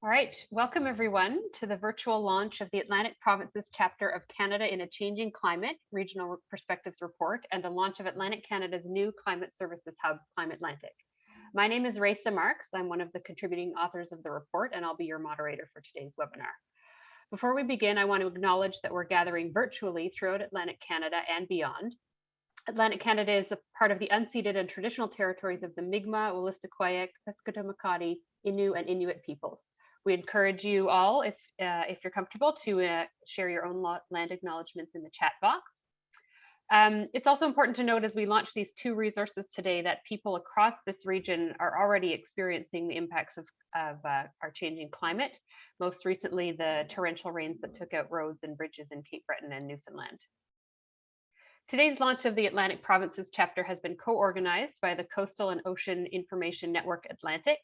All right, welcome everyone to the virtual launch of the Atlantic Provinces chapter of Canada in a Changing Climate Regional Perspectives Report and the launch of Atlantic Canada's new climate services hub, CLIMAtlantic. My name is Raisa Marks. I'm one of the contributing authors of the report, and I'll be your moderator for today's webinar. Before we begin, I want to acknowledge that we're gathering virtually throughout Atlantic Canada and beyond. Atlantic Canada is a part of the unceded and traditional territories of the Mi'kmaq, Wolastoqiyik, Pescataway, Innu, and Inuit peoples. We encourage you all, if you're comfortable, to share your own land acknowledgements in the chat box. It's also important to note as we launch these two resources today that people across this region are already experiencing the impacts of our changing climate, most recently the torrential rains that took out roads and bridges in Cape Breton and Newfoundland. Today's launch of the Atlantic Provinces chapter has been co-organized by the Coastal and Ocean Information Network Atlantic,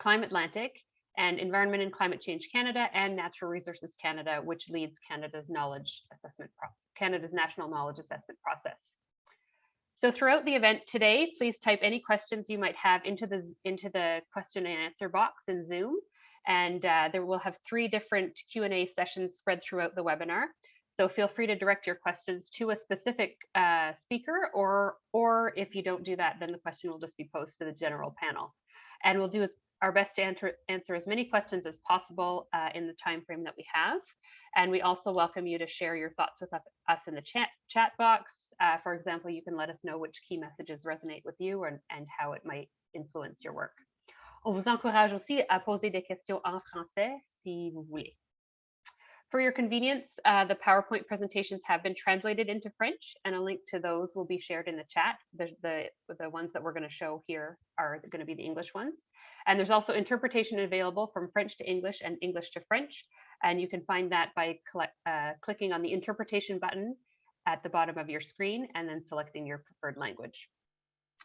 CLIMAtlantic, and Environment and Climate Change Canada and Natural Resources Canada, which leads Canada's National Knowledge Assessment process. So throughout the event today, please type any questions you might have into the question and answer box in Zoom, and there will have 3 different Q&A sessions spread throughout the webinar. So feel free to direct your questions to a specific speaker, or if you don't do that, then the question will just be posed to the general panel. And we'll do our best to answer as many questions as possible in the time frame that we have. And we also welcome you to share your thoughts with us in the chat box. For example, you can let us know which key messages resonate with you and how it might influence your work. On vous encourage aussi à poser des questions en français si vous voulez. For your convenience, the PowerPoint presentations have been translated into French, and a link to those will be shared in the chat. The ones that we're going to show here are going to be the English ones. And there's also interpretation available from French to English and English to French. And you can find that by clicking on the interpretation button at the bottom of your screen and then selecting your preferred language.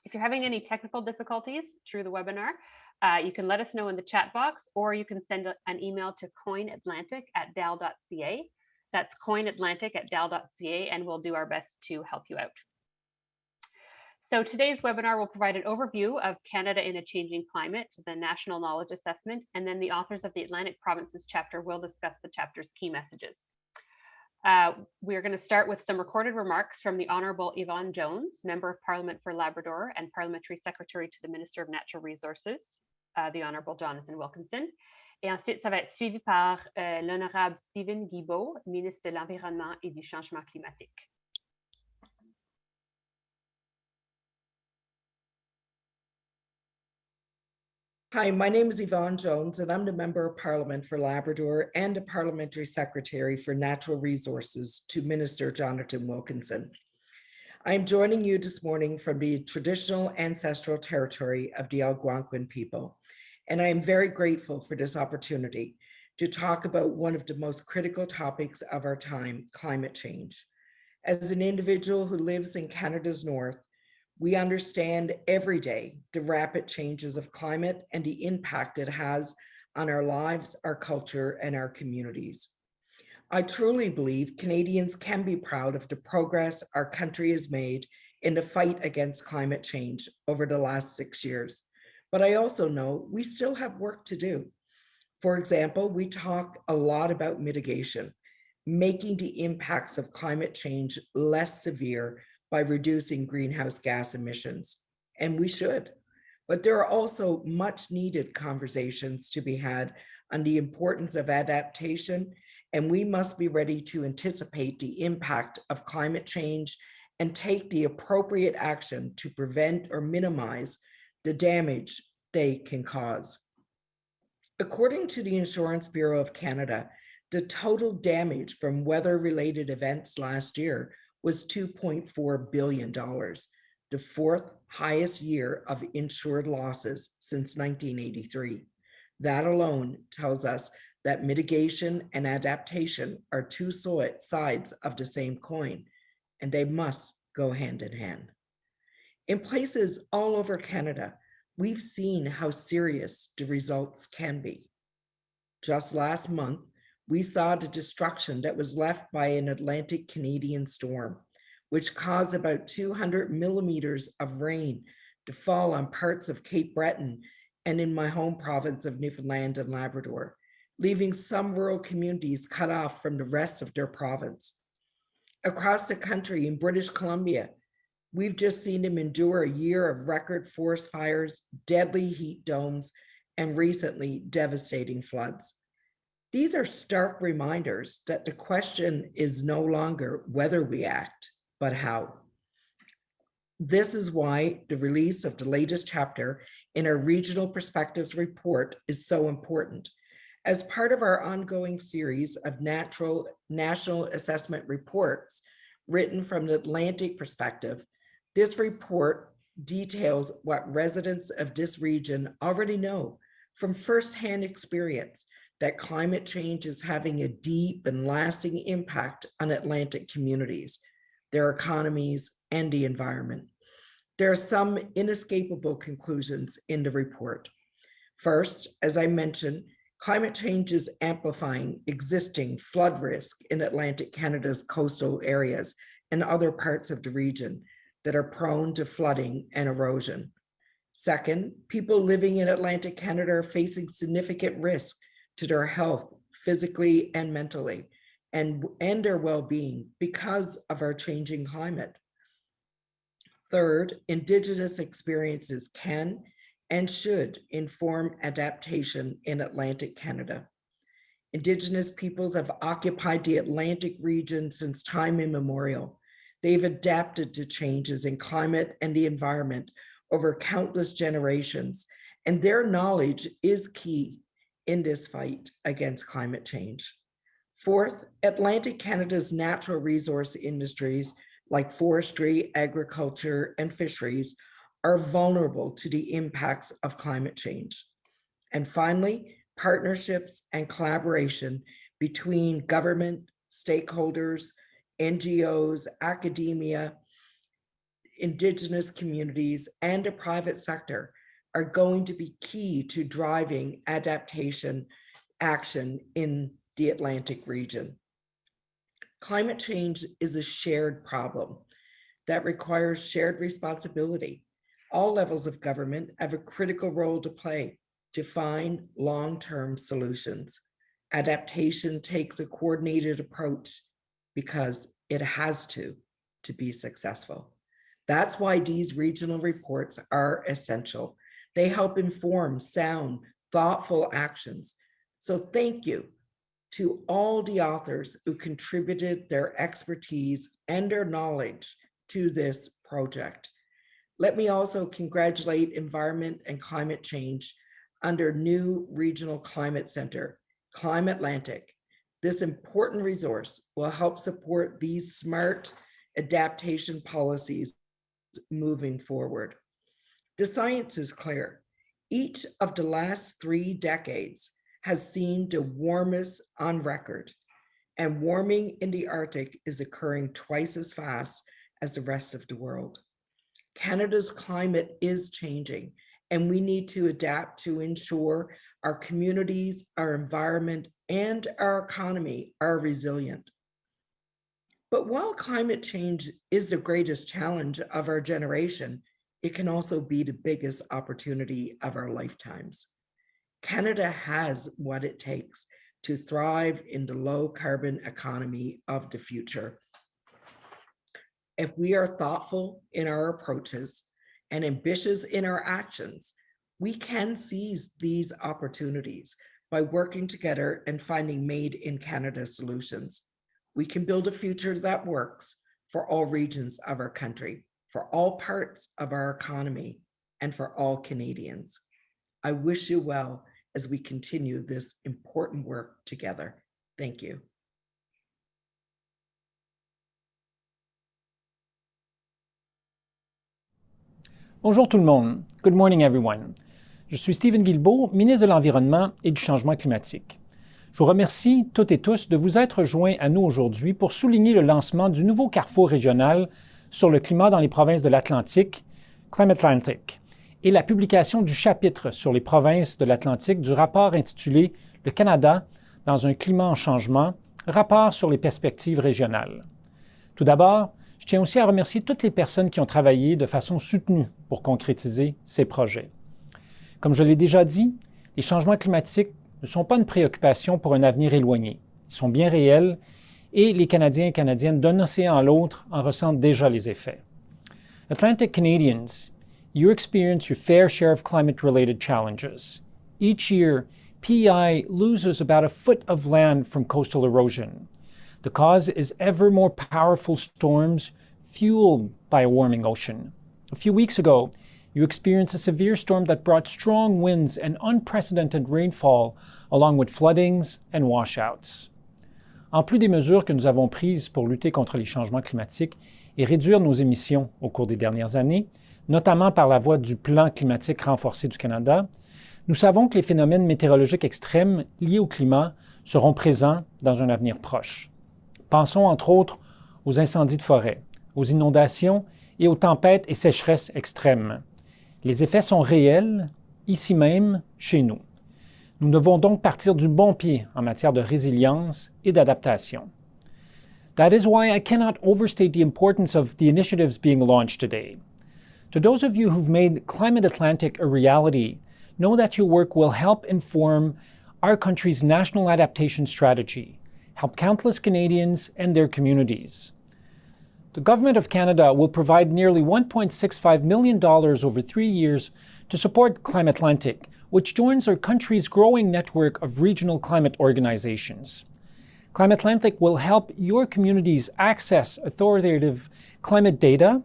If you're having any technical difficulties through the webinar, you can let us know in the chat box, or you can send an email to COINAtlantic@dal.ca. That's COINAtlantic@dal.ca, and we'll do our best to help you out. So today's webinar will provide an overview of Canada in a Changing Climate, the National Knowledge Assessment, and then the authors of the Atlantic Provinces chapter will discuss the chapter's key messages. We're going to start with some recorded remarks from the Honourable Yvonne Jones, Member of Parliament for Labrador and Parliamentary Secretary to the Minister of Natural Resources, the Honourable Jonathan Wilkinson. Et ensuite, ça va être suivi par l'Honorable Stephen Guilbeault, Ministre de l'Environnement et du Changement Climatique. Hi, my name is Yvonne Jones, and I'm the Member of Parliament for Labrador and a Parliamentary Secretary for Natural Resources to Minister Jonathan Wilkinson. I'm joining you this morning from the traditional ancestral territory of the Algonquin people, and I am very grateful for this opportunity to talk about one of the most critical topics of our time, climate change. As an individual who lives in Canada's north, we understand every day the rapid changes of climate and the impact it has on our lives, our culture, and our communities. I truly believe Canadians can be proud of the progress our country has made in the fight against climate change over the last 6 years. But I also know we still have work to do. For example, we talk a lot about mitigation, making the impacts of climate change less severe by reducing greenhouse gas emissions, and we should. But there are also much needed conversations to be had on the importance of adaptation, and we must be ready to anticipate the impact of climate change and take the appropriate action to prevent or minimize the damage they can cause. According to the Insurance Bureau of Canada, the total damage from weather-related events last year was $2.4 billion, the 4th highest year of insured losses since 1983. That alone tells us that mitigation and adaptation are two sides of the same coin, and they must go hand in hand. In places all over Canada, we've seen how serious the results can be. Just last month, we saw the destruction that was left by an Atlantic Canadian storm, which caused about 200 millimeters of rain to fall on parts of Cape Breton and in my home province of Newfoundland and Labrador. leaving some rural communities cut off from the rest of their province. Across the country in British Columbia, we've just seen them endure a year of record forest fires, deadly heat domes, and recently devastating floods. These are stark reminders that the question is no longer whether we act, but how. This is why the release of the latest chapter in our Regional Perspectives report is so important. As part of our ongoing series of national assessment reports written from the Atlantic perspective, this report details what residents of this region already know from firsthand experience, that climate change is having a deep and lasting impact on Atlantic communities, their economies, and the environment. There are some inescapable conclusions in the report. First, as I mentioned, climate change is amplifying existing flood risk in Atlantic Canada's coastal areas and other parts of the region that are prone to flooding and erosion. Second, people living in Atlantic Canada are facing significant risk to their health, physically and mentally, and their well-being because of our changing climate. Third, Indigenous experiences can and should inform adaptation in Atlantic Canada. Indigenous peoples have occupied the Atlantic region since time immemorial. They've adapted to changes in climate and the environment over countless generations, and their knowledge is key in this fight against climate change. Fourth, Atlantic Canada's natural resource industries like forestry, agriculture, and fisheries are vulnerable to the impacts of climate change. And finally, partnerships and collaboration between government, stakeholders, NGOs, academia, Indigenous communities, and the private sector are going to be key to driving adaptation action in the Atlantic region. Climate change is a shared problem that requires shared responsibility. All levels of government have a critical role to play to find long-term solutions. Adaptation takes a coordinated approach because it has to be successful. That's why these regional reports are essential. They help inform sound, thoughtful actions. So thank you to all the authors who contributed their expertise and their knowledge to this project. Let me also congratulate Environment and Climate Change under new Regional Climate Center, CLIMAtlantic. This important resource will help support these smart adaptation policies moving forward. The science is clear. Each of the last 3 decades has seen the warmest on record, and warming in the Arctic is occurring twice as fast as the rest of the world. Canada's climate is changing, and we need to adapt to ensure our communities, our environment, and our economy are resilient. But while climate change is the greatest challenge of our generation, it can also be the biggest opportunity of our lifetimes. Canada has what it takes to thrive in the low carbon economy of the future. If we are thoughtful in our approaches and ambitious in our actions, we can seize these opportunities by working together and finding made in Canada solutions. We can build a future that works for all regions of our country, for all parts of our economy, and for all Canadians. I wish you well as we continue this important work together. Thank you. Bonjour tout le monde. Good morning everyone. Je suis Stephen Guilbeault, ministre de l'Environnement et du Changement climatique. Je vous remercie toutes et tous de vous être joints à nous aujourd'hui pour souligner le lancement du nouveau carrefour régional sur le climat dans les provinces de l'Atlantique, CLIMAtlantic, et la publication du chapitre sur les provinces de l'Atlantique du rapport intitulé « Le Canada dans un climat en changement, rapport sur les perspectives régionales ». Tout d'abord, je tiens aussi à remercier toutes les personnes qui ont travaillé de façon soutenue pour concrétiser ces projets. Comme je l'ai déjà dit, les changements climatiques ne sont pas une préoccupation pour un avenir éloigné. Ils sont bien réels et les Canadiens et Canadiennes d'un océan à l'autre en ressentent déjà les effets. Atlantic Canadians, you experience your fair share of climate-related challenges. Each year, PEI loses about a foot of land from coastal erosion. The cause is ever more powerful storms fueled by a warming ocean. A few weeks ago, you experienced a severe storm that brought strong winds and unprecedented rainfall, along with floodings and washouts. En plus des mesures que nous avons prises pour lutter contre les changements climatiques et réduire nos émissions au cours des dernières années, notamment par la voie du Plan climatique renforcé du Canada, nous savons que les phénomènes météorologiques extrêmes liés au climat seront présents dans un avenir proche. Pensons entre autres aux incendies de forêt, aux inondations et aux tempêtes et sécheresses extrêmes. Les effets sont réels, ici même, chez nous. Nous devons donc partir du bon pied en matière de résilience et d'adaptation. That is why I cannot overstate the importance of the initiatives being launched today. To those of you who've made CLIMAtlantic a reality, know that your work will help inform our country's national adaptation strategy, help countless Canadians and their communities. The Government of Canada will provide nearly $1.65 million over 3 years to support CLIMAtlantic, which joins our country's growing network of regional climate organizations. CLIMAtlantic will help your communities access authoritative climate data.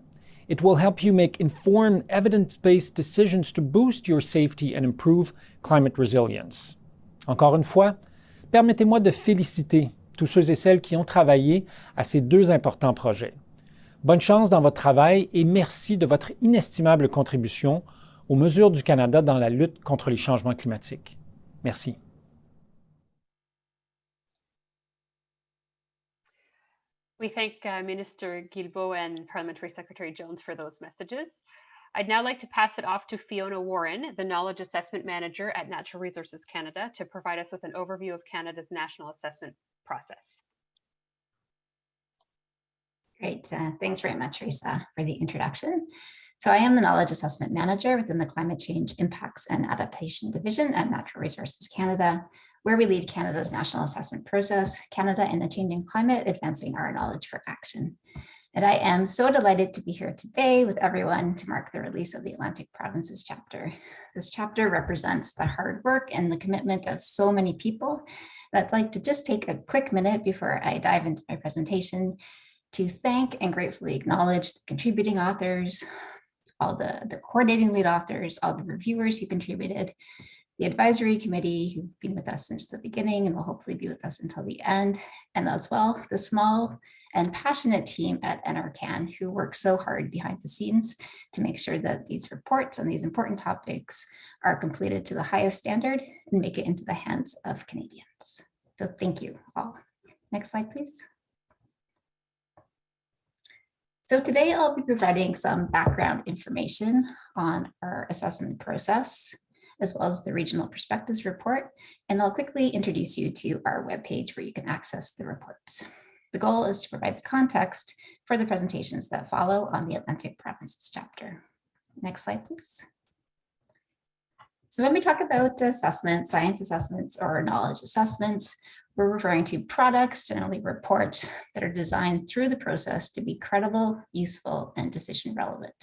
It will help you make informed, evidence-based decisions to boost your safety and improve climate resilience. Encore une fois, permettez-moi de féliciter tous ceux et celles qui ont travaillé à ces 2 importants projets. Bonne chance dans votre travail et merci de votre inestimable contribution aux mesures du Canada dans la lutte contre les changements climatiques. Merci. We thank Minister Guilbeault and Parliamentary Secretary Jones for those messages. I'd now like to pass it off to Fiona Warren, the Knowledge Assessment Manager at Natural Resources Canada, to provide us with an overview of Canada's national assessment process. Great. Thanks very much, Risa, for the introduction. So I am the Knowledge Assessment Manager within the Climate Change Impacts and Adaptation Division at Natural Resources Canada, where we lead Canada's national assessment process, Canada in the Changing Climate, Advancing Our Knowledge for Action. And I am so delighted to be here today with everyone to mark the release of the Atlantic Provinces chapter. This chapter represents the hard work and the commitment of so many people. I'd like to just take a quick minute before I dive into my presentation to thank and gratefully acknowledge the contributing authors, all the coordinating lead authors, all the reviewers who contributed, the advisory committee who've been with us since the beginning and will hopefully be with us until the end, and as well the small and passionate team at NRCan who work so hard behind the scenes to make sure that these reports on these important topics are completed to the highest standard and make it into the hands of Canadians. So thank you all. Next slide, please. So today I'll be providing some background information on our assessment process, as well as the Regional Perspectives Report, and I'll quickly introduce you to our webpage where you can access the reports. The goal is to provide the context for the presentations that follow on the Atlantic Provinces chapter. Next slide, please. So when we talk about assessment, science assessments or knowledge assessments, we're referring to products, generally reports, that are designed through the process to be credible, useful, and decision relevant.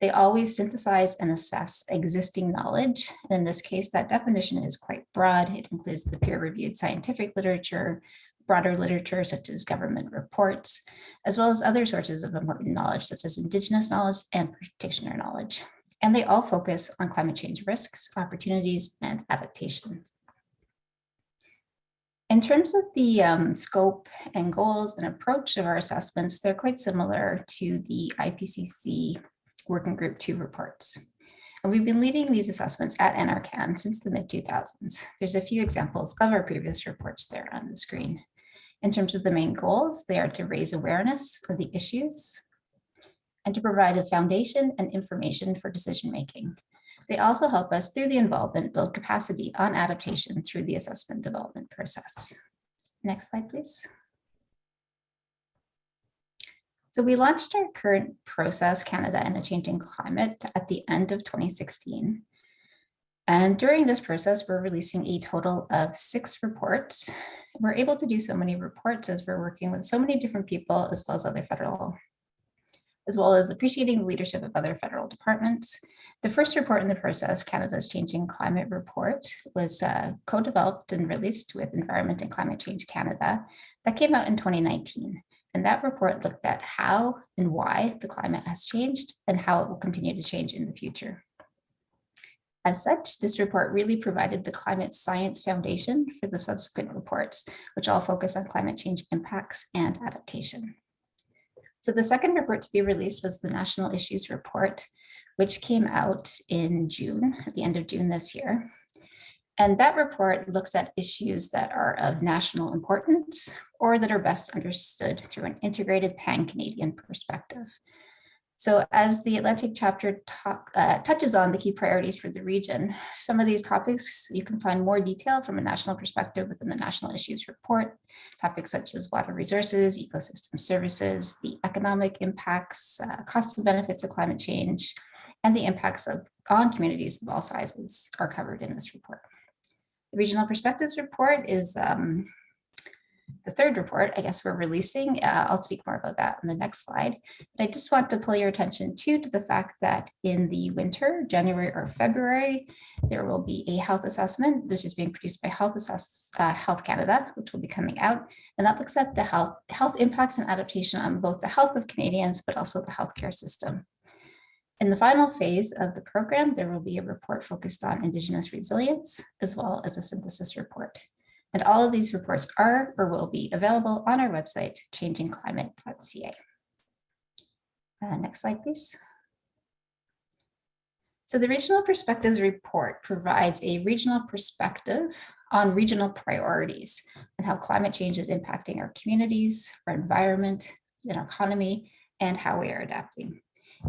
They always synthesize and assess existing knowledge. And in this case, that definition is quite broad. It includes the peer-reviewed scientific literature, broader literature such as government reports, as well as other sources of important knowledge such as Indigenous knowledge and practitioner knowledge. And they all focus on climate change risks, opportunities, and adaptation. In terms of the scope and goals and approach of our assessments, they're quite similar to the IPCC Working Group 2 reports. And we've been leading these assessments at NRCan since the mid-2000s. There's a few examples of our previous reports there on the screen. In terms of the main goals, they are to raise awareness of the issues and to provide a foundation and information for decision-making. They also help us through the involvement build capacity on adaptation through the assessment development process. Next slide, please. So we launched our current process, Canada and a Changing Climate, at the end of 2016. And during this process, we're releasing a total of 6 reports. We're able to do so many reports as we're working with so many different people, as well as appreciating the leadership of other federal departments. The first report in the process, Canada's Changing Climate Report, was co-developed and released with Environment and Climate Change Canada. That came out in 2019. And that report looked at how and why the climate has changed and how it will continue to change in the future. As such, this report really provided the climate science foundation for the subsequent reports, which all focus on climate change impacts and adaptation. So the second report to be released was the National Issues Report, which came out in June, at the end of June this year. And that report looks at issues that are of national importance or that are best understood through an integrated pan-Canadian perspective. So as the Atlantic chapter touches on the key priorities for the region, some of these topics you can find more detail from a national perspective within the National Issues Report. Topics such as water resources, ecosystem services, the economic impacts, costs and benefits of climate change, and the impacts on communities of all sizes are covered in this report. The Regional Perspectives Report is the third report, I guess, we're releasing. I'll speak more about that on the next slide. But I just want to pull your attention to the fact that in the winter, January or February, there will be a health assessment, which is being produced by Health Canada, which will be coming out. And that looks at the health impacts and adaptation on both the health of Canadians, but also the healthcare system. In the final phase of the program, there will be a report focused on Indigenous resilience, as well as a synthesis report. And all of these reports are or will be available on our website, changingclimate.ca. Next slide, please. So the Regional Perspectives Report provides a regional perspective on regional priorities and how climate change is impacting our communities, our environment, and our economy, and how we are adapting.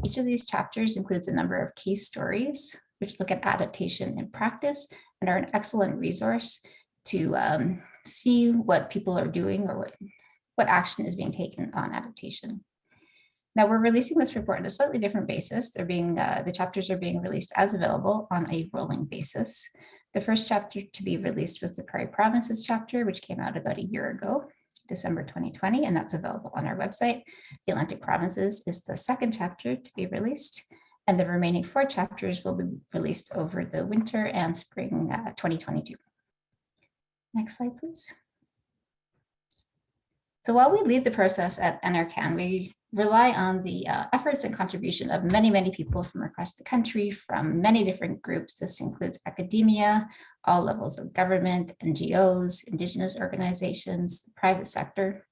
Each of these chapters includes a number of case stories, which look at adaptation in practice and are an excellent resource to see what people are doing or what action is being taken on adaptation. Now we're releasing this report on a slightly different basis. The chapters are being released as available on a rolling basis. The first chapter to be released was the Prairie Provinces chapter, which came out about a year ago, December 2020, and that's available on our website. The Atlantic Provinces is the second chapter to be released, and the remaining 4 chapters will be released over the winter and spring 2022. Next slide, please. So while we lead the process at NRCan, we rely on the efforts and contribution of many, many people from across the country, from many different groups. This includes academia, all levels of government, NGOs, Indigenous organizations, the private sector.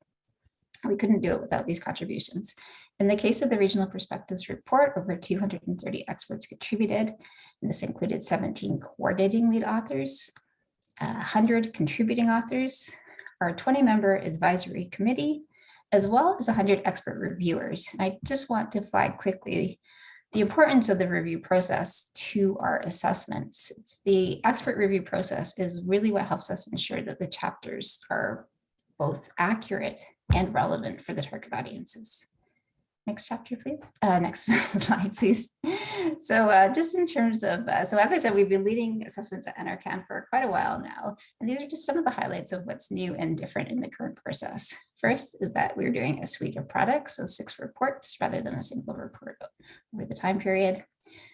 We couldn't do it without these contributions. In the case of the Regional Perspectives Report, over 230 experts contributed, and this included 17 coordinating lead authors, 100 contributing authors, our 20-member advisory committee, as well as 100 expert reviewers. And I just want to flag quickly the importance of the review process to our assessments. The expert review process is really what helps us ensure that the chapters are both accurate and relevant for the target audiences. Next chapter, please. Next slide, please. So just in terms of, so as I said, we've been leading assessments at NRCan for quite a while now. And these are just some of the highlights of what's new and different in the current process. First is that we're doing a suite of products, so 6 reports rather than a single report over the time period.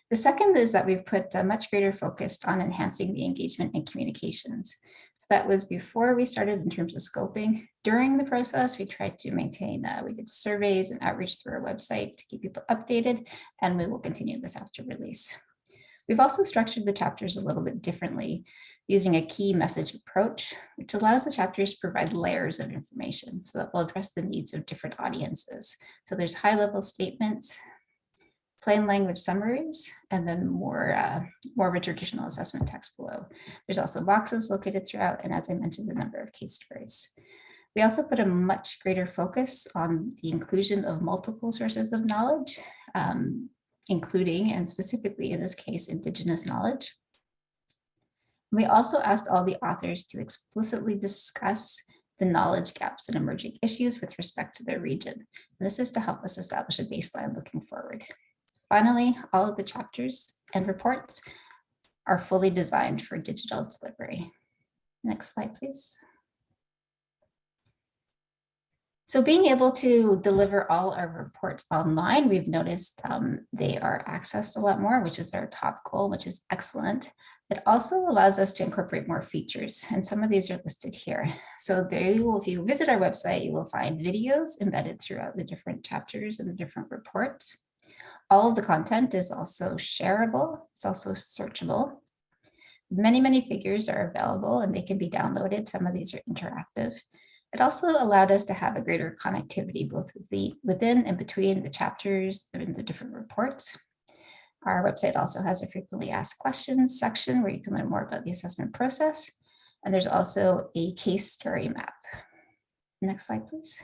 The second is that we've put a much greater focus on enhancing the engagement and communications. So that was before we started in terms of scoping. During the process, we tried to maintain, we did surveys and outreach through our website to keep people updated, and we will continue this after release. We've also structured the chapters a little bit differently, using a key message approach, which allows the chapters to provide layers of information so that will address the needs of different audiences. So there's high-level statements, plain language summaries, and then more of a traditional assessment text below. There's also boxes located throughout, and as I mentioned, a number of case stories. We also put a much greater focus on the inclusion of multiple sources of knowledge, including, and specifically in this case, Indigenous knowledge. We also asked all the authors to explicitly discuss the knowledge gaps and emerging issues with respect to their region. And this is to help us establish a baseline looking forward. Finally, all of the chapters and reports are fully designed for digital delivery. Next slide, please. So being able to deliver all our reports online, we've noticed they are accessed a lot more, which is our top goal, which is excellent. It also allows us to incorporate more features, and some of these are listed here. So there you will, if you visit our website, you will find videos embedded throughout the different chapters and the different reports. All of the content is also shareable. It's also searchable. Many figures are available and they can be downloaded. Some of these are interactive. It also allowed us to have a greater connectivity both within and between the chapters and the different reports. Our website also has a frequently asked questions section where you can learn more about the assessment process. And there's also a case story map. Next slide, please.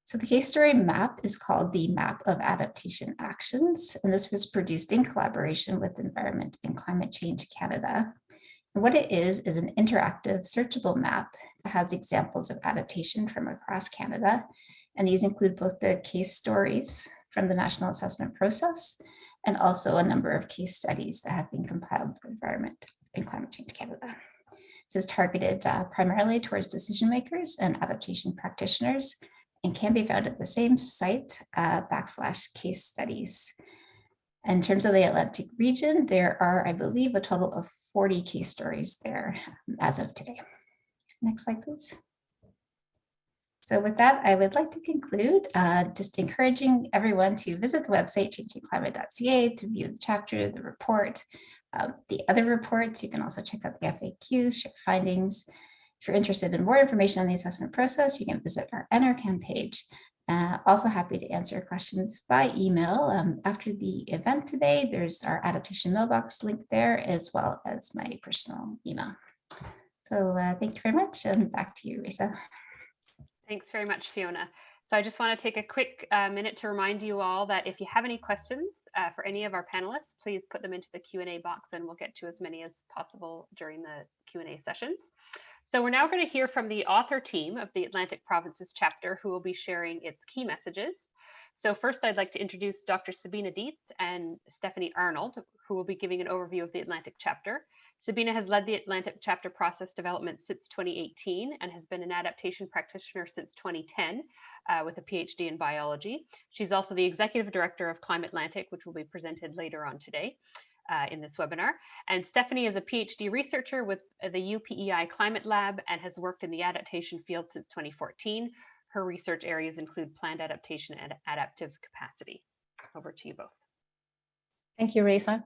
So the case story map is called the Map of Adaptation Actions, and this was produced in collaboration with Environment and Climate Change Canada. And what it is an interactive searchable map that has examples of adaptation from across Canada. And these include both the case stories from the national assessment process and also a number of case studies that have been compiled by Environment and Climate Change Canada. This is targeted primarily towards decision makers and adaptation practitioners and can be found at the same site, /case studies. In terms of the Atlantic region, there are, I believe, a total of 40 case stories there as of today. Next slide, please. So with that, I would like to conclude just encouraging everyone to visit the website changingclimate.ca to view the chapter, the report, the other reports. You can also check out the FAQs, share findings. If you're interested in more information on the assessment process, you can visit our NRCan page. Also happy to answer questions by email. After the event today, there's our adaptation mailbox link there, as well as my personal email. So thank you very much, and back to you, Risa. Thanks very much, Fiona. So I just want to take a quick minute to remind you all that if you have any questions for any of our panelists, please put them into the Q&A box and we'll get to as many as possible during the Q&A sessions. So we're now going to hear from the author team of the Atlantic Provinces chapter, who will be sharing its key messages. So first, I'd like to introduce Dr. Sabina Dietz and Stephanie Arnold, who will be giving an overview of the Atlantic chapter. Sabina has led the Atlantic chapter process development since 2018 and has been an adaptation practitioner since 2010 with a PhD in biology. She's also the executive director of CLIMAtlantic, which will be presented later on today in this webinar. And Stephanie is a PhD researcher with the UPEI Climate Lab and has worked in the adaptation field since 2014. Her research areas include planned adaptation and adaptive capacity. Over to you both. Thank you, Risa.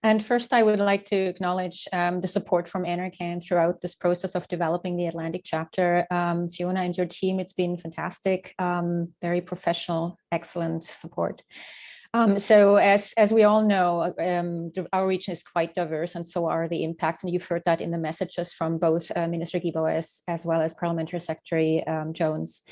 And first, I would like to acknowledge the support from NRCan throughout this process of developing the Atlantic chapter. Fiona and your team, it's been fantastic, very professional, excellent support. So as we all know, our region is quite diverse, and so are the impacts. And you've heard that in the messages from both Minister Guilbeault as well as Parliamentary Secretary Jones.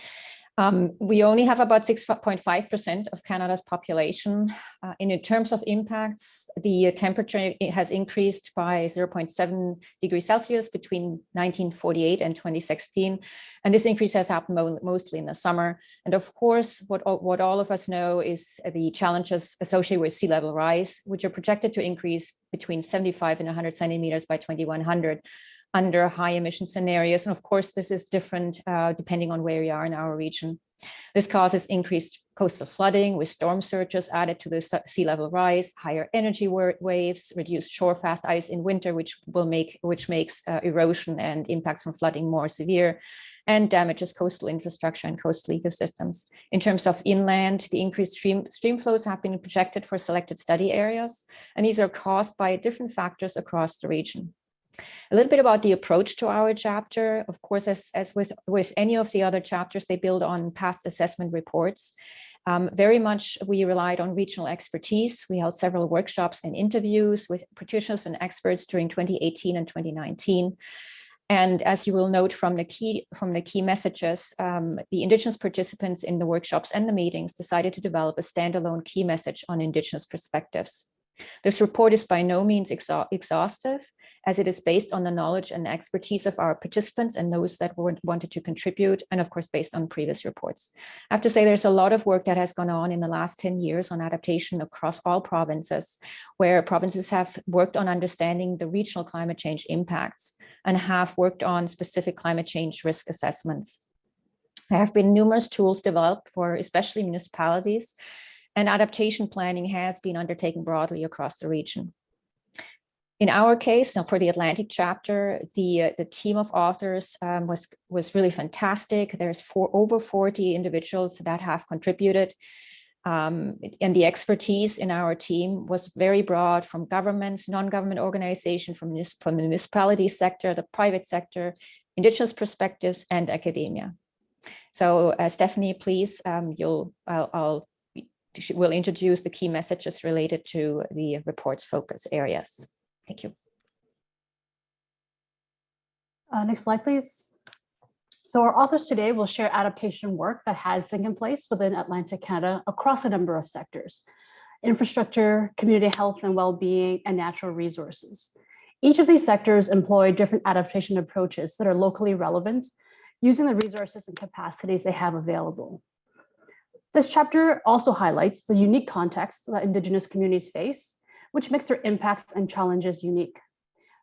We only have about 6.5% of Canada's population. In terms of impacts, the temperature has increased by 0.7 degrees Celsius between 1948 and 2016. And this increase has happened mostly in the summer. And of course, what all of us know is the challenges associated with sea level rise, which are projected to increase between 75 and 100 centimeters by 2100. Under high emission scenarios. And of course, this is different depending on where we are in our region. This causes increased coastal flooding with storm surges added to the sea level rise, higher energy waves, reduced shore fast ice in winter, which makes erosion and impacts from flooding more severe, and damages coastal infrastructure and coastal ecosystems. In terms of inland, the increased stream flows have been projected for selected study areas, and these are caused by different factors across the region. A little bit about the approach to our chapter. Of course, as with any of the other chapters, they build on past assessment reports. Very much we relied on regional expertise. We held several workshops and interviews with practitioners and experts during 2018 and 2019. And as you will note from the key messages, the Indigenous participants in the workshops and the meetings decided to develop a standalone key message on Indigenous perspectives. This report is by no means exhaustive, as it is based on the knowledge and expertise of our participants and those that wanted to contribute, and of course, based on previous reports. I have to say there's a lot of work that has gone on in the last 10 years on adaptation across all provinces, where provinces have worked on understanding the regional climate change impacts and have worked on specific climate change risk assessments. There have been numerous tools developed for especially municipalities, and adaptation planning has been undertaken broadly across the region. In our case, now for the Atlantic chapter, the team of authors was really fantastic. There's over 40 individuals that have contributed. And the expertise in our team was very broad, from governments, non-government organizations, from the municipality sector, the private sector, indigenous perspectives, and academia. So Stephanie, please, we'll introduce the key messages related to the report's focus areas. Thank you. Next slide, please. So our authors today will share adaptation work that has taken place within Atlantic Canada across a number of sectors: infrastructure, community health and well-being, and natural resources. Each of these sectors employ different adaptation approaches that are locally relevant, using the resources and capacities they have available. This chapter also highlights the unique context that Indigenous communities face, which makes their impacts and challenges unique.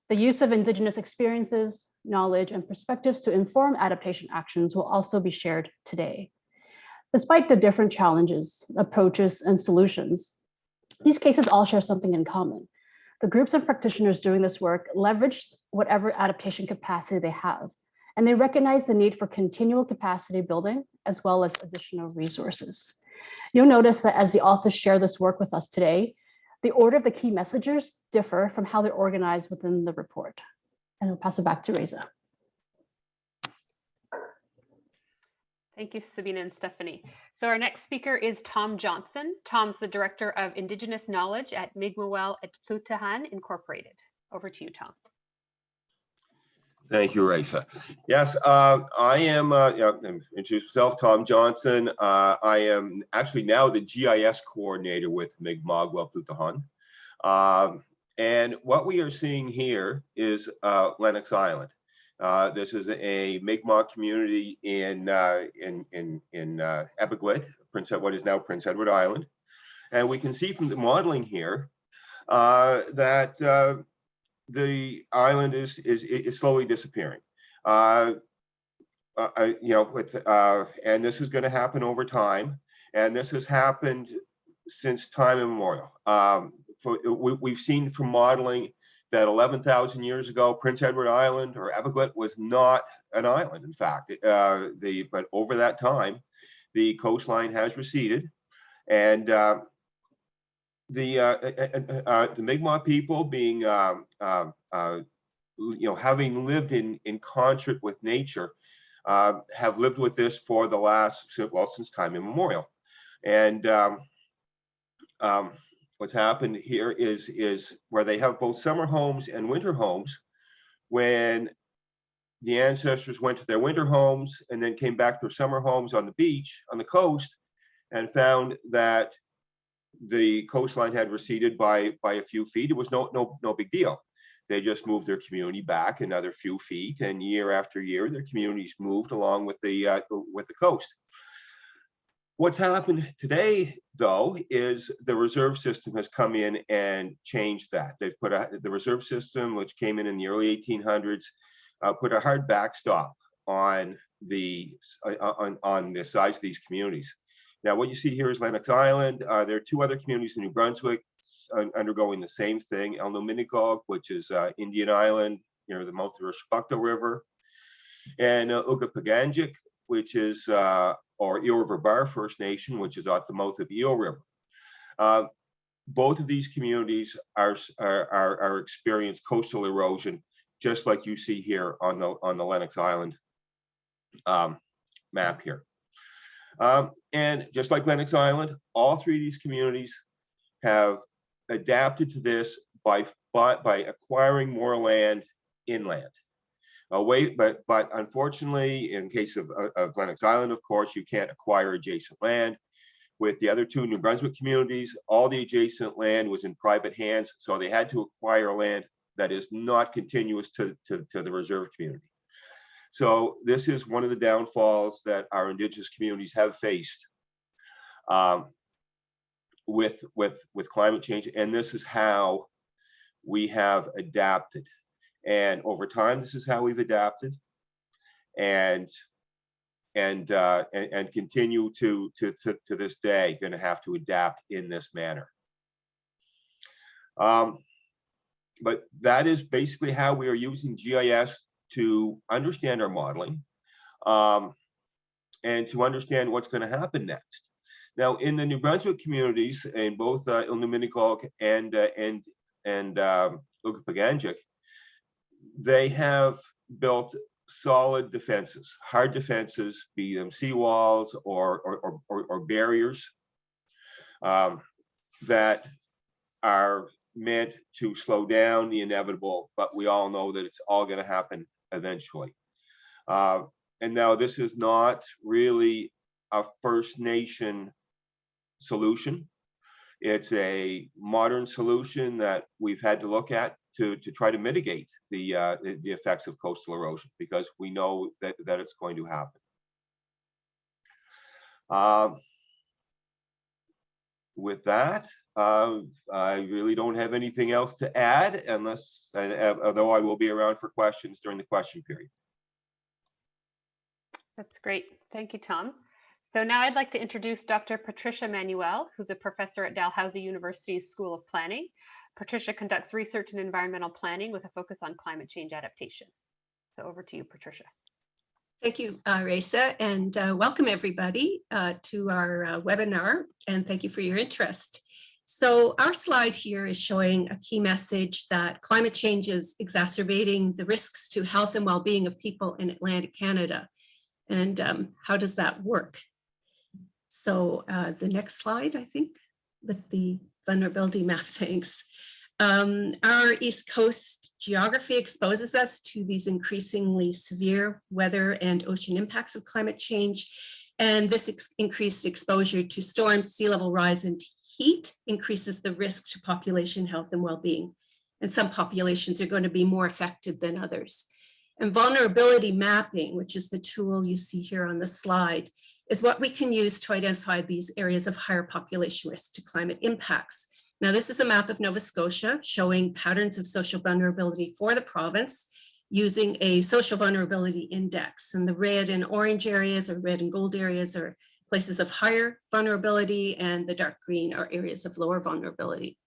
The use of Indigenous experiences, knowledge, and perspectives to inform adaptation actions will also be shared today. Despite the different challenges, approaches, and solutions, these cases all share something in common. The groups and practitioners doing this work leverage whatever adaptation capacity they have, and they recognize the need for continual capacity building as well as additional resources. You'll notice that as the authors share this work with us today, the order of the key messages differ from how they're organized within the report. And I'll pass it back to Reza. Thank you, Sabina and Stephanie. So our next speaker is Tom Johnson. Tom's the Director of Indigenous Knowledge at Mi'kmaq at Plutahan Incorporated. Over to you, Tom. Thank you, Raisa. Yes, I am, introduce myself, Tom Johnson. I am actually now the GIS coordinator with Mi'kmaq Plutahan. And what we are seeing here is Lennox Island. This is a Mi'kmaq community in Epigwet, what is now Prince Edward Island. And we can see from the modeling here that the island is slowly disappearing. And this is going to happen over time, and this has happened since time immemorial. We've seen from modeling that 11,000 years ago, Prince Edward Island or Epigwet was not an island. In fact, but over that time, the coastline has receded, and the Mi'kmaq people, being having lived in concert with nature, have lived with this for the since time immemorial. And what's happened here is where they have both summer homes and winter homes. When the ancestors went to their winter homes and then came back to their summer homes on the beach, on the coast, and found that the coastline had receded by a few feet, it was no big deal. They just moved their community back another few feet, and year after year, their communities moved along with the coast. What's happened today, though, is the reserve system has come in and changed that. They've put the reserve system, which came in the early 1800s, put a hard backstop on the size of these communities. Now, what you see here is Lennox Island. There are two other communities in New Brunswick undergoing the same thing: Elnuminigog, which is Indian Island near the mouth of the Shpakta River, and Ugapaganjik, which is or Eel River Bar First Nation, which is at the mouth of Eel River. Both of these communities are experience coastal erosion, just like you see here on the Lennox Island map here. And just like Lennox Island, all three of these communities have adapted to this by acquiring more land inland. But unfortunately, in case of Lennox Island, of course, you can't acquire adjacent land. With the other two New Brunswick communities, all the adjacent land was in private hands, so they had to acquire land that is not continuous to the reserve community. So this is one of the downfalls that our Indigenous communities have faced with climate change, and this is how we have adapted. And over time, this is how we've adapted, and continue to this day, going to have to adapt in this manner. But that is basically how we are using GIS to understand our modeling and to understand what's going to happen next. Now, in the New Brunswick communities, in both Illuminagog and Ugapaganjik, they have built solid defenses, hard defenses, be them seawalls or barriers that are meant to slow down the inevitable, but we all know that it's all going to happen eventually. And now this is not really a First Nation solution. It's a modern solution that we've had to look at to try to mitigate the effects of coastal erosion, because we know that it's going to happen. With that, I really don't have anything else to add, although I will be around for questions during the question period. That's great. Thank you, Tom. So now I'd like to introduce Dr. Patricia Manuel, who's a professor at Dalhousie University's School of Planning. Patricia conducts research in environmental planning with a focus on climate change adaptation. So over to you, Patricia. Thank you, Raisa, and welcome everybody to our webinar, and thank you for your interest. So our slide here is showing a key message that climate change is exacerbating the risks to health and well-being of people in Atlantic Canada. And how does that work? So the next slide, I think, with the vulnerability map, thanks. Our East Coast geography exposes us to these increasingly severe weather and ocean impacts of climate change. And this increased exposure to storms, sea level rise, and heat increases the risk to population health and well-being. And some populations are going to be more affected than others. And vulnerability mapping, which is the tool you see here on the slide, is what we can use to identify these areas of higher population risk to climate impacts. Now, this is a map of Nova Scotia showing patterns of social vulnerability for the province using a social vulnerability index. And the red and orange areas, or red and gold areas, are places of higher vulnerability, and the dark green are areas of lower vulnerability.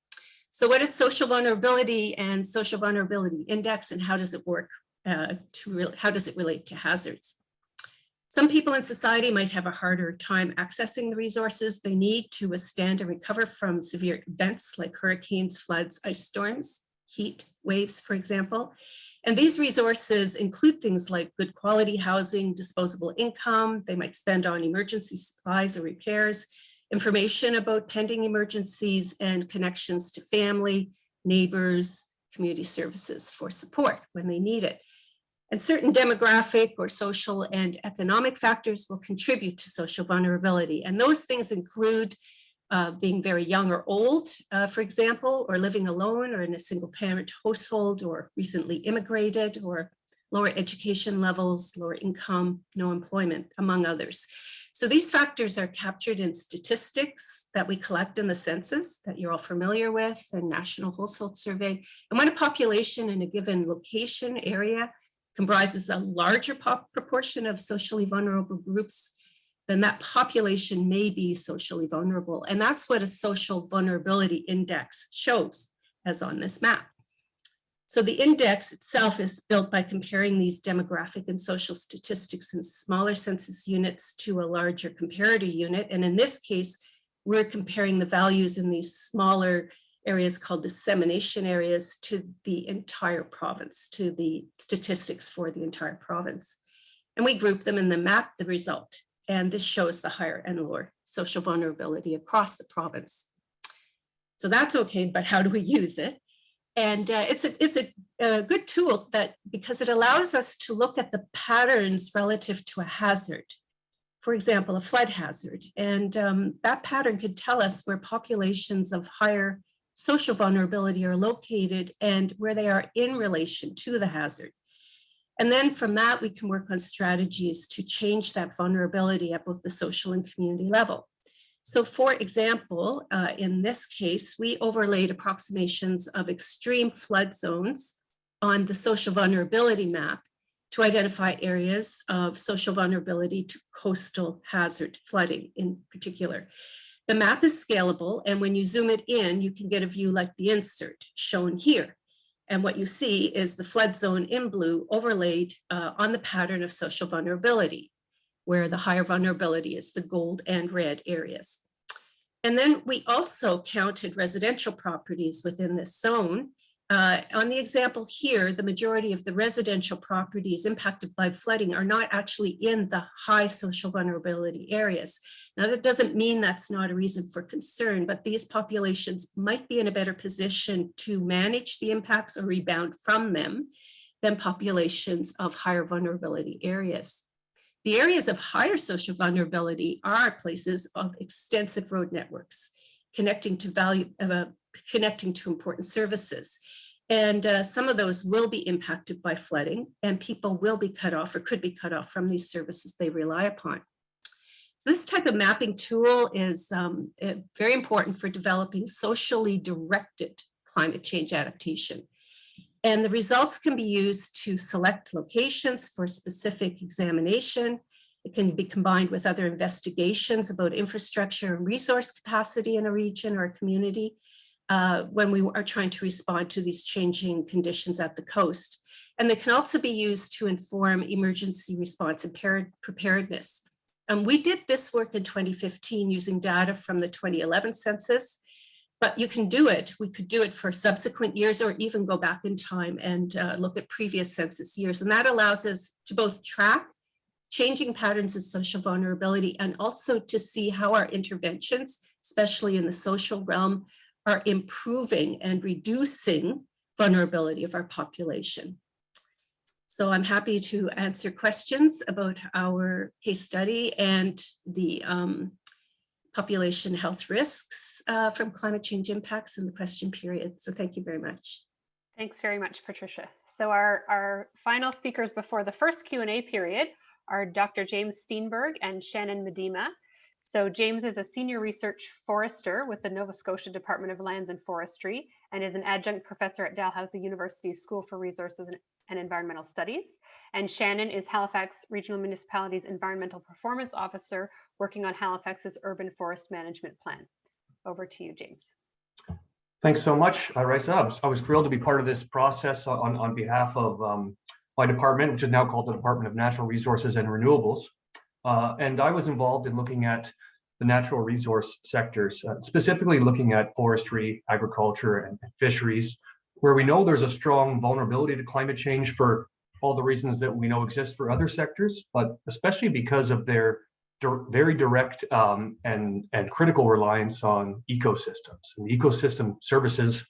So what is social vulnerability and social vulnerability index, and how does it work? How does it relate to hazards? Some people in society might have a harder time accessing the resources they need to withstand and recover from severe events like hurricanes, floods, ice storms, heat waves, for example. And these resources include things like good quality housing, disposable income. They might spend on emergency supplies or repairs, information about pending emergencies, and connections to family, neighbors, community services for support when they need it. And certain demographic or social and economic factors will contribute to social vulnerability. And those things include being very young or old, for example, or living alone or in a single parent household, or recently immigrated, or lower education levels, lower income, no employment, among others. So these factors are captured in statistics that we collect in the census that you're all familiar with, and National Household Survey. And when a population in a given location area comprises a larger proportion of socially vulnerable groups, then that population may be socially vulnerable. And that's what a social vulnerability index shows, as on this map. So the index itself is built by comparing these demographic and social statistics in smaller census units to a larger comparator unit. And in this case, we're comparing the values in these smaller areas called dissemination areas to the entire province, to the statistics for the entire province. And we group them in the map, the result. And this shows the higher and lower social vulnerability across the province. So that's okay, but how do we use it? And it's a good tool because it allows us to look at the patterns relative to a hazard. for example, a flood hazard. And that pattern could tell us where populations of higher social vulnerability are located and where they are in relation to the hazard. And then from that, we can work on strategies to change that vulnerability at both the social and community level. So for example, in this case, we overlaid approximations of extreme flood zones on the social vulnerability map to identify areas of social vulnerability to coastal hazard flooding in particular. The map is scalable, and when you zoom it in, you can get a view like the insert shown here. And what you see is the flood zone in blue overlaid on the pattern of social vulnerability, where the higher vulnerability is the gold and red areas. And then we also counted residential properties within this zone. On the example here, the majority of the residential properties impacted by flooding are not actually in the high social vulnerability areas. Now, that doesn't mean that's not a reason for concern, but these populations might be in a better position to manage the impacts or rebound from them than populations of higher vulnerability areas. The areas of higher social vulnerability are places of extensive road networks connecting to important services. And some of those will be impacted by flooding, and people will be cut off or could be cut off from these services they rely upon. So this type of mapping tool is very important for developing socially directed climate change adaptation. And the results can be used to select locations for specific examination. It can be combined with other investigations about infrastructure and resource capacity in a region or a community when we are trying to respond to these changing conditions at the coast. And they can also be used to inform emergency response and preparedness. We did this work in 2015 using data from the 2011 census, but you can do it. We could do it for subsequent years or even go back in time and look at previous census years. And that allows us to both track changing patterns of social vulnerability and also to see how our interventions, especially in the social realm, are improving and reducing vulnerability of our population. So I'm happy to answer questions about our case study and the population health risks from climate change impacts in the question period. So thank you very much. Thanks very much, Patricia. So our final speakers before the first Q&A period are Dr. James Steenberg and Shannon Medema. So James is a senior research forester with the Nova Scotia Department of Lands and Forestry and is an adjunct professor at Dalhousie University's School for Resources and Environmental Studies. And Shannon is Halifax Regional Municipality's Environmental Performance Officer working on Halifax's Urban Forest Management Plan. Over to you, James. Thanks so much, Raisa. I was thrilled to be part of this process on behalf of my department, which is now called the Department of Natural Resources and Renewables. And I was involved in looking at the natural resource sectors, specifically looking at forestry, agriculture, and fisheries, where we know there's a strong vulnerability to climate change for all the reasons that we know exist for other sectors, but especially because of their very direct and critical reliance on ecosystems and the ecosystem services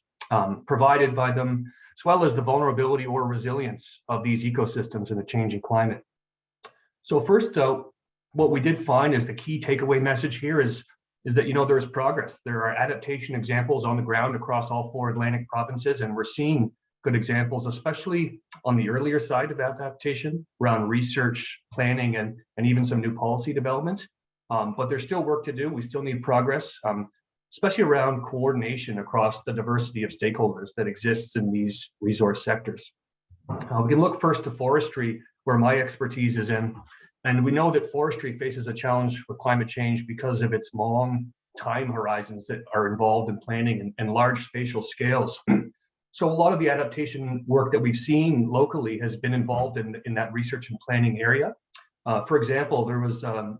provided by them, as well as the vulnerability or resilience of these ecosystems in a changing climate. So first, what we did find is the key takeaway message here is that, you know, there is progress. There are adaptation examples on the ground across all 4 Atlantic provinces, and we're seeing good examples, especially on the earlier side of adaptation around research, planning, and even some new policy development. But there's still work to do. We still need progress, especially around coordination across the diversity of stakeholders that exists in these resource sectors. We can look first to forestry, where my expertise is in. And we know that forestry faces a challenge with climate change because of its long time horizons that are involved in planning and large spatial scales. So a lot of the adaptation work that we've seen locally has been involved in that research and planning area. For example, there was a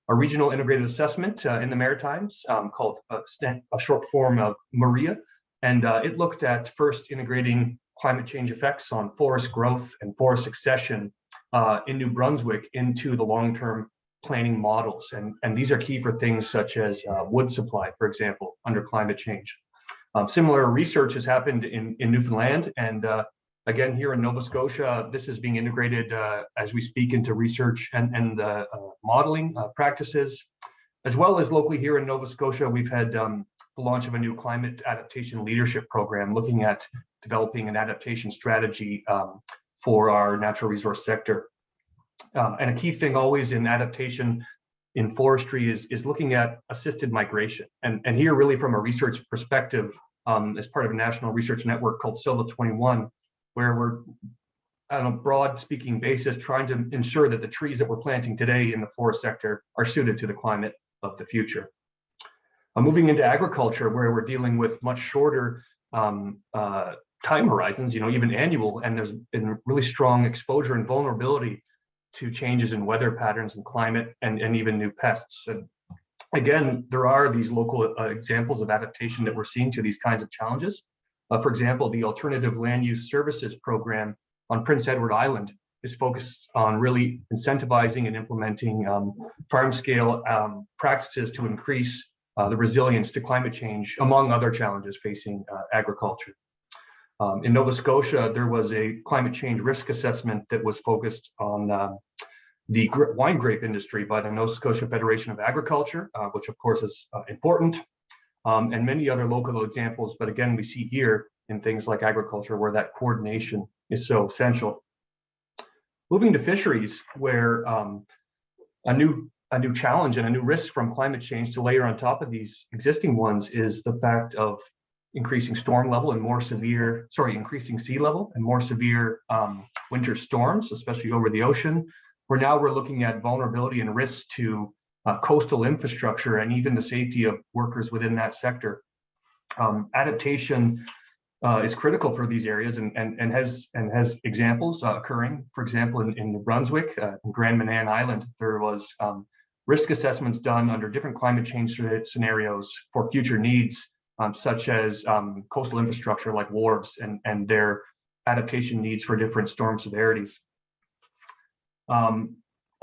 regional integrated assessment in the Maritimes called a short form of MARIA. And it looked at first integrating climate change effects on forest growth and forest succession in New Brunswick into the long-term planning models. And these are key for things such as wood supply, for example, under climate change. Similar research has happened in Newfoundland, and Again, here in Nova Scotia, this is being integrated as we speak into research and modeling practices, as well as locally here in Nova Scotia. We've had the launch of a new climate adaptation leadership program looking at developing an adaptation strategy for our natural resource sector. And a key thing always in adaptation in forestry is looking at assisted migration. And here really from a research perspective, as part of a national research network called Silva 21, where we're on a broad speaking basis trying to ensure that the trees that we're planting today in the forest sector are suited to the climate of the future. Moving into agriculture, where we're dealing with much shorter time horizons, even annual, and there's been really strong exposure and vulnerability to changes in weather patterns and climate and even new pests. And again, there are these local examples of adaptation that we're seeing to these kinds of challenges. For example, the Alternative Land Use Services Program on Prince Edward Island is focused on really incentivizing and implementing farm-scale practices to increase the resilience to climate change, among other challenges facing agriculture. In Nova Scotia, there was a climate change risk assessment that was focused on the wine grape industry by the Nova Scotia Federation of Agriculture, which of course is important, and many other local examples. But again, we see here in things like agriculture where that coordination is so essential. Moving to fisheries, where a new challenge and a new risk from climate change to layer on top of these existing ones is the fact of increasing storm level and increasing sea level and more severe winter storms, especially over the ocean. We're looking at vulnerability and risks to coastal infrastructure and even the safety of workers within that sector. Adaptation is critical for these areas and has examples occurring. For example, in New Brunswick, in Grand Manan Island, there was risk assessments done under different climate change scenarios for future needs, such as coastal infrastructure like wharves and their adaptation needs for different storm severities.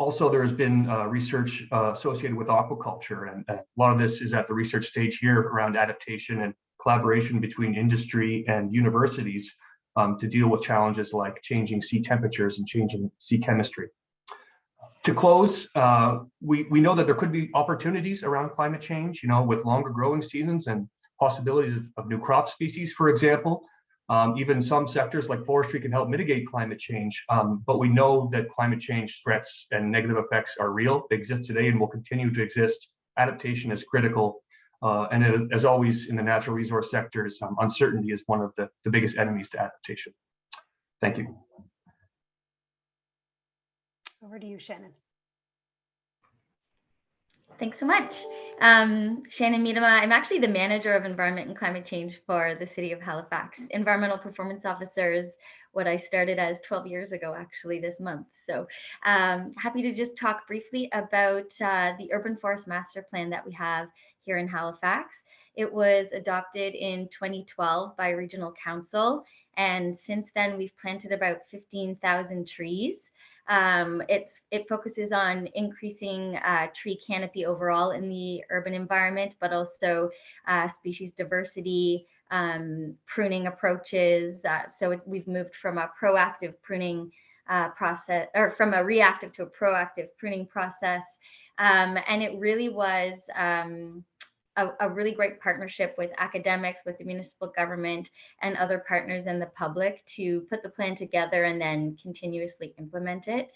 Also, there's been research associated with aquaculture, and a lot of this is at the research stage here around adaptation and collaboration between industry and universities to deal with challenges like changing sea temperatures and changing sea chemistry. To close, we know that there could be opportunities around climate change, with longer growing seasons and possibilities of new crop species, for example. Even some sectors like forestry can help mitigate climate change, but we know that climate change threats and negative effects are real. They exist today and will continue to exist. Adaptation is critical. And as always in the natural resource sectors, uncertainty is one of the biggest enemies to adaptation. Thank you. Over to you, Shannon. Thanks so much. Shannon Miedema. I'm actually the manager of environment and climate change for the city of Halifax. Environmental performance officer is what I started as 12 years ago, actually this month. So happy to just talk briefly about the urban forest master plan that we have here in Halifax. It was adopted in 2012 by regional council. And since then we've planted about 15,000 trees. It focuses on increasing tree canopy overall in the urban environment, but also species diversity, pruning approaches. So we've moved from a proactive pruning process, or from a reactive to a proactive pruning process. And it really was a really great partnership with academics, with the municipal government and other partners in the public to put the plan together and then continuously implement it.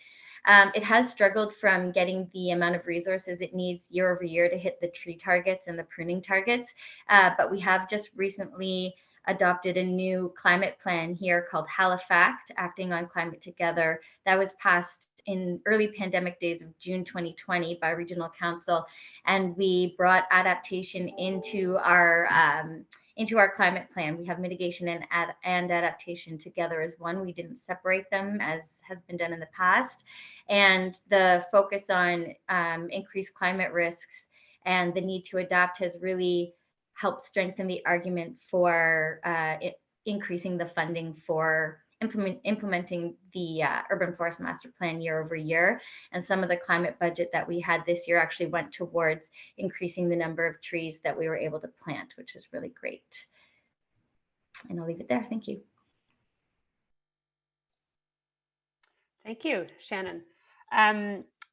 It has struggled from getting the amount of resources it needs year over year to hit the tree targets and the pruning targets. But we have just recently adopted a new climate plan here called Halifax, Acting on Climate Together, that was passed in early pandemic days of June 2020 by regional council. And we brought adaptation into our climate plan. We have mitigation and adaptation together as one. We didn't separate them as has been done in the past. And the focus on increased climate risks and the need to adapt has really helped strengthen the argument for increasing the funding for implementing the urban forest master plan year over year. And some of the climate budget that we had this year actually went towards increasing the number of trees that we were able to plant, which is really great. And I'll leave it there. Thank you. Thank you, Shannon.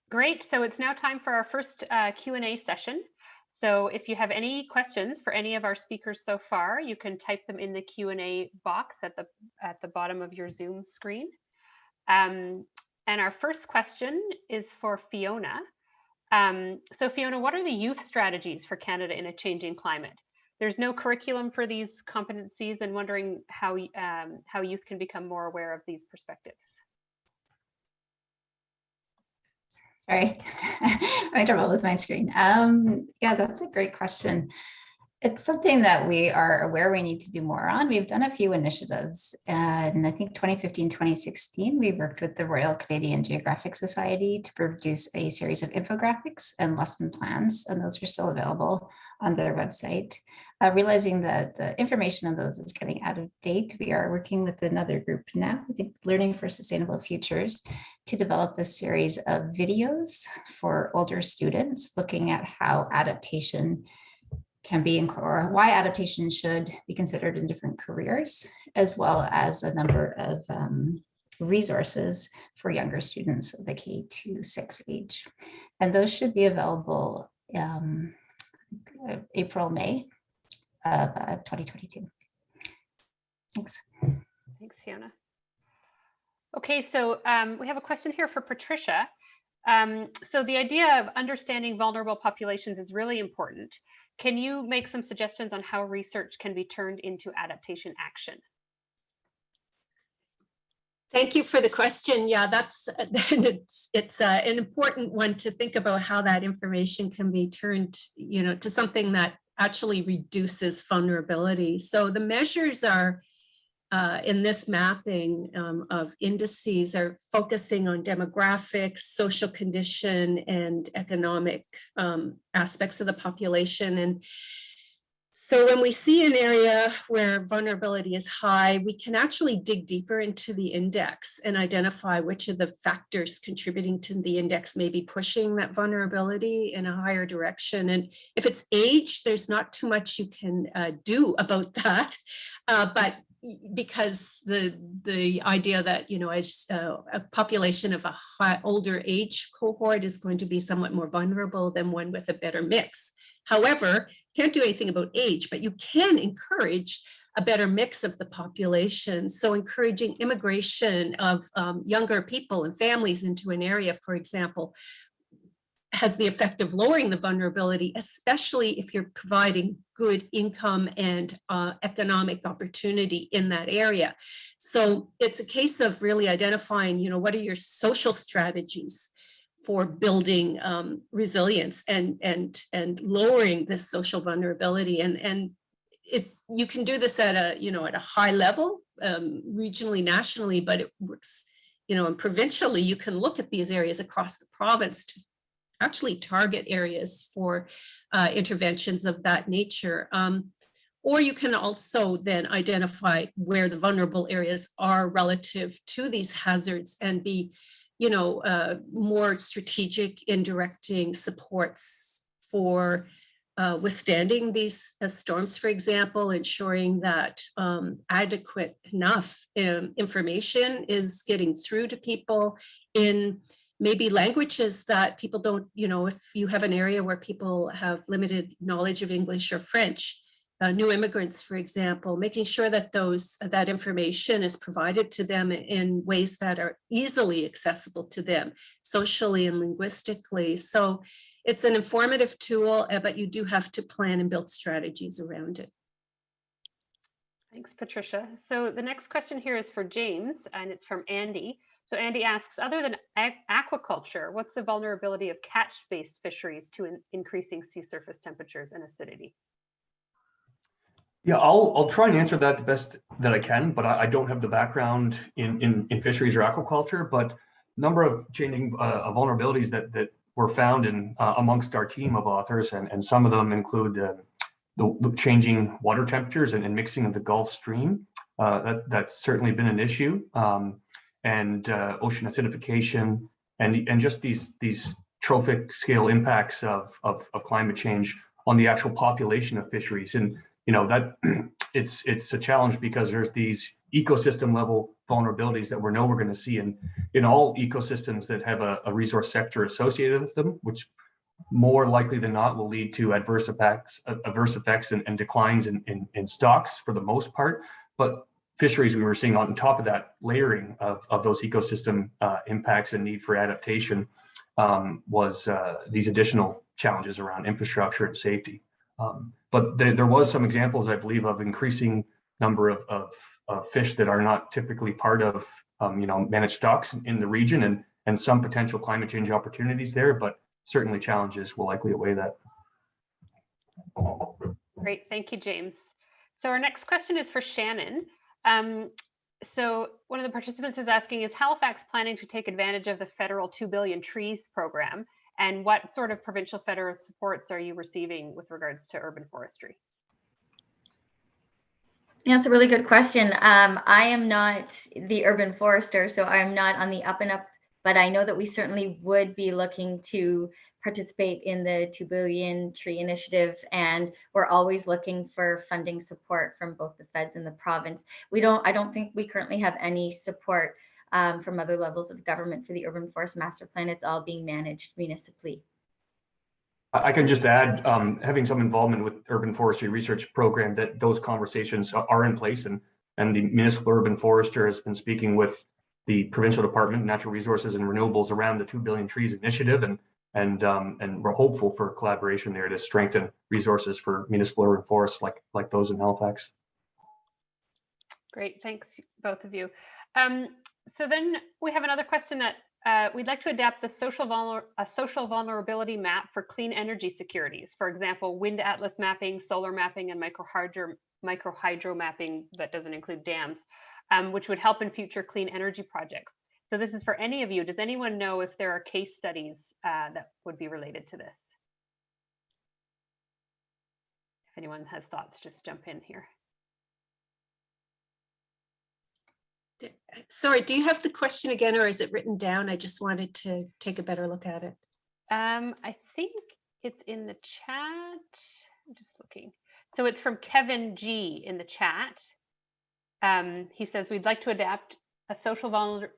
Great, so it's now time for our first Q&A session. So if you have any questions for any of our speakers so far, you can type them in the Q&A box at the bottom of your Zoom screen. And our first question is for Fiona. So Fiona, what are the youth strategies for Canada in a changing climate? There's no curriculum for these competencies, and wondering how youth can become more aware of these perspectives. Sorry, I'm in trouble with my screen. Yeah, that's a great question. It's something that we are aware we need to do more on. We've done a few initiatives, and I think 2015, 2016, we worked with the Royal Canadian Geographic Society to produce a series of infographics and lesson plans, and those are still available on their website. Realizing that the information on those is getting out of date, we are working with another group now, I think Learning for Sustainable Futures, to develop a series of videos for older students looking at how adaptation can be, or why adaptation should be considered in different careers, as well as a number of resources for younger students of the K-6 age. And those should be available April, May of 2022. Thanks. Thanks, Fiona. Okay, so we have a question here for Patricia. So the idea of understanding vulnerable populations is really important. Can you make some suggestions on how research can be turned into adaptation action? Thank you for the question. Yeah, it's an important one to think about how that information can be turned, to something that actually reduces vulnerability. So the measures are in this mapping of indices are focusing on demographics, social condition, and economic aspects of the population. And so when we see an area where vulnerability is high, we can actually dig deeper into the index and identify which of the factors contributing to the index may be pushing that vulnerability in a higher direction. And if it's age, there's not too much you can do about that. But because the idea that, as a population of a older age cohort is going to be somewhat more vulnerable than one with a better mix. However, can't do anything about age, but you can encourage a better mix of the population. So encouraging immigration of younger people and families into an area, for example, has the effect of lowering the vulnerability, especially if you're providing good income and economic opportunity in that area. So it's a case of really identifying, what are your social strategies for building resilience and lowering this social vulnerability. And you can do this at a high level, regionally, nationally, but it works, and provincially, you can look at these areas across the province to actually target areas for interventions of that nature. Or you can also then identify where the vulnerable areas are relative to these hazards and be, more strategic in directing supports for withstanding these storms, for example, ensuring that adequate enough information is getting through to people in maybe languages that people don't, if you have an area where people have limited knowledge of English or French, new immigrants, for example, making sure that that information is provided to them in ways that are easily accessible to them, socially and linguistically. So it's an informative tool, but you do have to plan and build strategies around it. Thanks, Patricia. So the next question here is for James, and it's from Andy. So Andy asks, other than aquaculture, what's the vulnerability of catch-based fisheries to increasing sea surface temperatures and acidity? Yeah, I'll try and answer that the best that I can, but I don't have the background in fisheries or aquaculture. But a number of changing vulnerabilities that were found in amongst our team of authors, and some of them include the changing water temperatures and mixing of the Gulf Stream. That's certainly been an issue. And ocean acidification, and just these trophic scale impacts of climate change on the actual population of fisheries. And that it's a challenge because there's these ecosystem level vulnerabilities that we know we're going to see in all ecosystems that have a resource sector associated with them, which more likely than not will lead to adverse effects and declines in stocks for the most part. But fisheries, we were seeing on top of that layering of those ecosystem impacts and need for adaptation was these additional challenges around infrastructure and safety. But there was some examples, I believe, of increasing number of fish that are not typically part of managed stocks in the region, and some potential climate change opportunities there, but certainly challenges will likely outweigh that. Great, thank you, James. So our next question is for Shannon. So one of the participants is asking, is Halifax planning to take advantage of the federal 2 billion trees program? And what sort of provincial federal supports are you receiving with regards to urban forestry? Yeah, that's a really good question. I am not the urban forester, so I'm not on the up and up, but I know that we certainly would be looking to participate in the 2 billion tree initiative, and we're always looking for funding support from both the feds and the province. I don't think we currently have any support from other levels of government for the urban forest master plan. It's all being managed municipally. I can just add, having some involvement with urban forestry research program, that those conversations are in place, and the municipal urban forester has been speaking with the provincial department of natural resources and renewables around the 2 billion trees initiative, and we're hopeful for collaboration there to strengthen resources for municipal urban forests like those in Halifax. Great, thanks both of you. So then we have another question that we'd like to adapt the social vulnerability map for clean energy securities. For example, wind atlas mapping, solar mapping, and microhydro mapping that doesn't include dams, which would help in future clean energy projects. So this is for any of you. Does anyone know if there are case studies that would be related to this? If anyone has thoughts, just jump in here. Sorry, do you have the question again, or is it written down? I just wanted to take a better look at it. I think it's in the chat. I'm just looking. So it's from Kevin G in the chat. He says, we'd like to adapt a social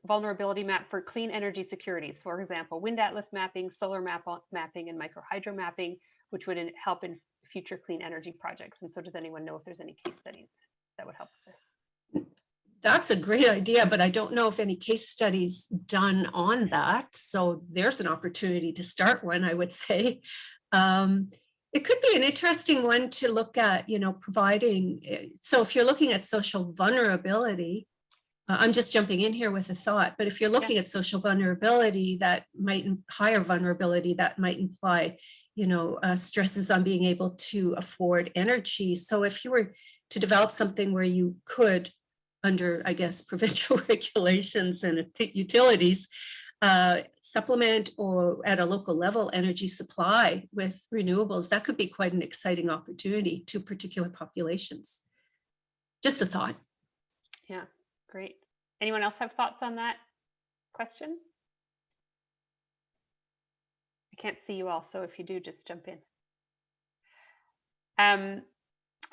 vulnerability map for clean energy securities. For example, wind atlas mapping, solar mapping, and microhydro mapping, which would help in future clean energy projects. And so does anyone know if there's any case studies that would help with this? That's a great idea, but I don't know if any case studies done on that. So there's an opportunity to start one, I would say. It could be an interesting one to look at, providing. So if you're looking at social vulnerability, I'm just jumping in here with a thought, but if you're looking at social vulnerability, higher vulnerability, that might imply, stresses on being able to afford energy. So if you were to develop something where you could, under, I guess, provincial regulations and utilities, supplement or at a local level energy supply with renewables, that could be quite an exciting opportunity to particular populations. Just a thought. Yeah, great. Anyone else have thoughts on that question? I can't see you all, so if you do, just jump in.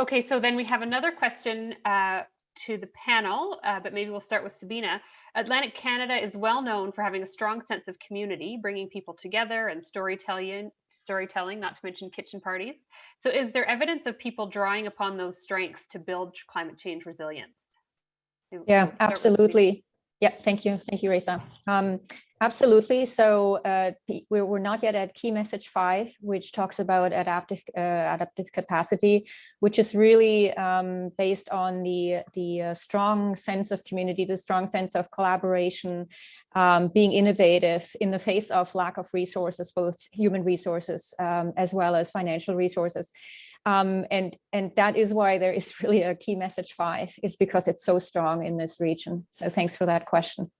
Okay, so then we have another question to the panel, but maybe we'll start with Sabina. Atlantic Canada is well known for having a strong sense of community, bringing people together, and storytelling, not to mention kitchen parties. So is there evidence of people drawing upon those strengths to build climate change resilience? Yeah, absolutely. Yeah, thank you, Raisa. Absolutely. So we're not yet at key message 5, which talks about adaptive capacity, which is really based on the strong sense of community, the strong sense of collaboration, being innovative in the face of lack of resources, both human resources as well as financial resources. And that is why there is really a key message 5, is because it's so strong in this region. So thanks for that question.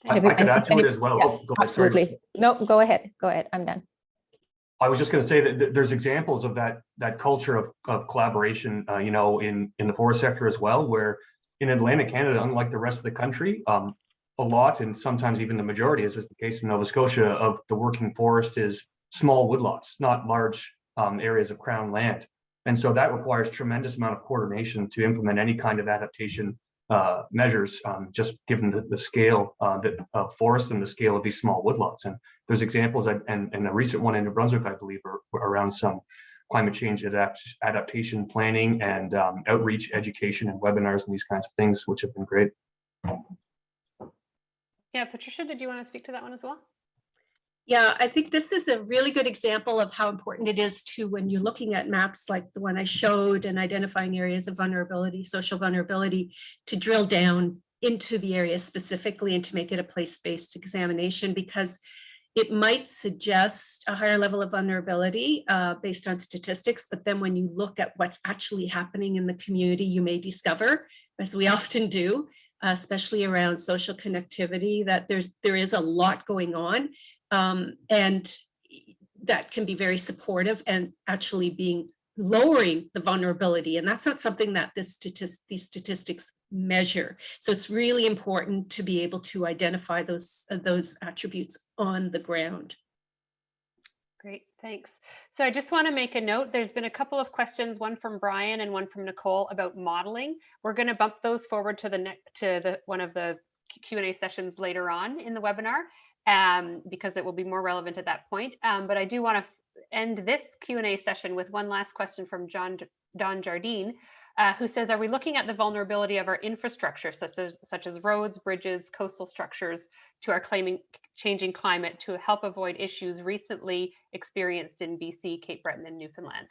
I could add to it as well. Yeah, go ahead, absolutely. sorry. No, go ahead. I'm done. I was just going to say that there's examples of that culture of collaboration, in the forest sector as well, where in Atlantic Canada, unlike the rest of the country, a lot, and sometimes even the majority, as is the case in Nova Scotia, of the working forest is small woodlots, not large areas of crown land. And so that requires tremendous amount of coordination to implement any kind of adaptation measures, just given the scale of forests and the scale of these small woodlots. And there's examples, and a recent one in New Brunswick, I believe, are around some climate change adaptation planning and outreach, education, and webinars and these kinds of things, which have been great. Yeah, Patricia, did you want to speak to that one as well? Yeah, I think this is a really good example of how important it is to, when you're looking at maps like the one I showed and identifying areas of vulnerability, social vulnerability, to drill down into the area specifically and to make it a place-based examination, because it might suggest a higher level of vulnerability based on statistics, but then when you look at what's actually happening in the community, you may discover, as we often do, especially around social connectivity, that there is a lot going on. And that can be very supportive and actually lowering the vulnerability. And that's not something that these statistics measure. So it's really important to be able to identify those attributes on the ground. Great, thanks. So I just want to make a note. There's been a couple of questions, one from Brian and one from Nicole, about modeling. We're going to bump those forward to one of the Q&A sessions later on in the webinar, because it will be more relevant at that point. But I do want to end this Q&A session with one last question from Don Jardine, who says, are we looking at the vulnerability of our infrastructure, such as roads, bridges, coastal structures, to our changing climate to help avoid issues recently experienced in BC, Cape Breton, and Newfoundland?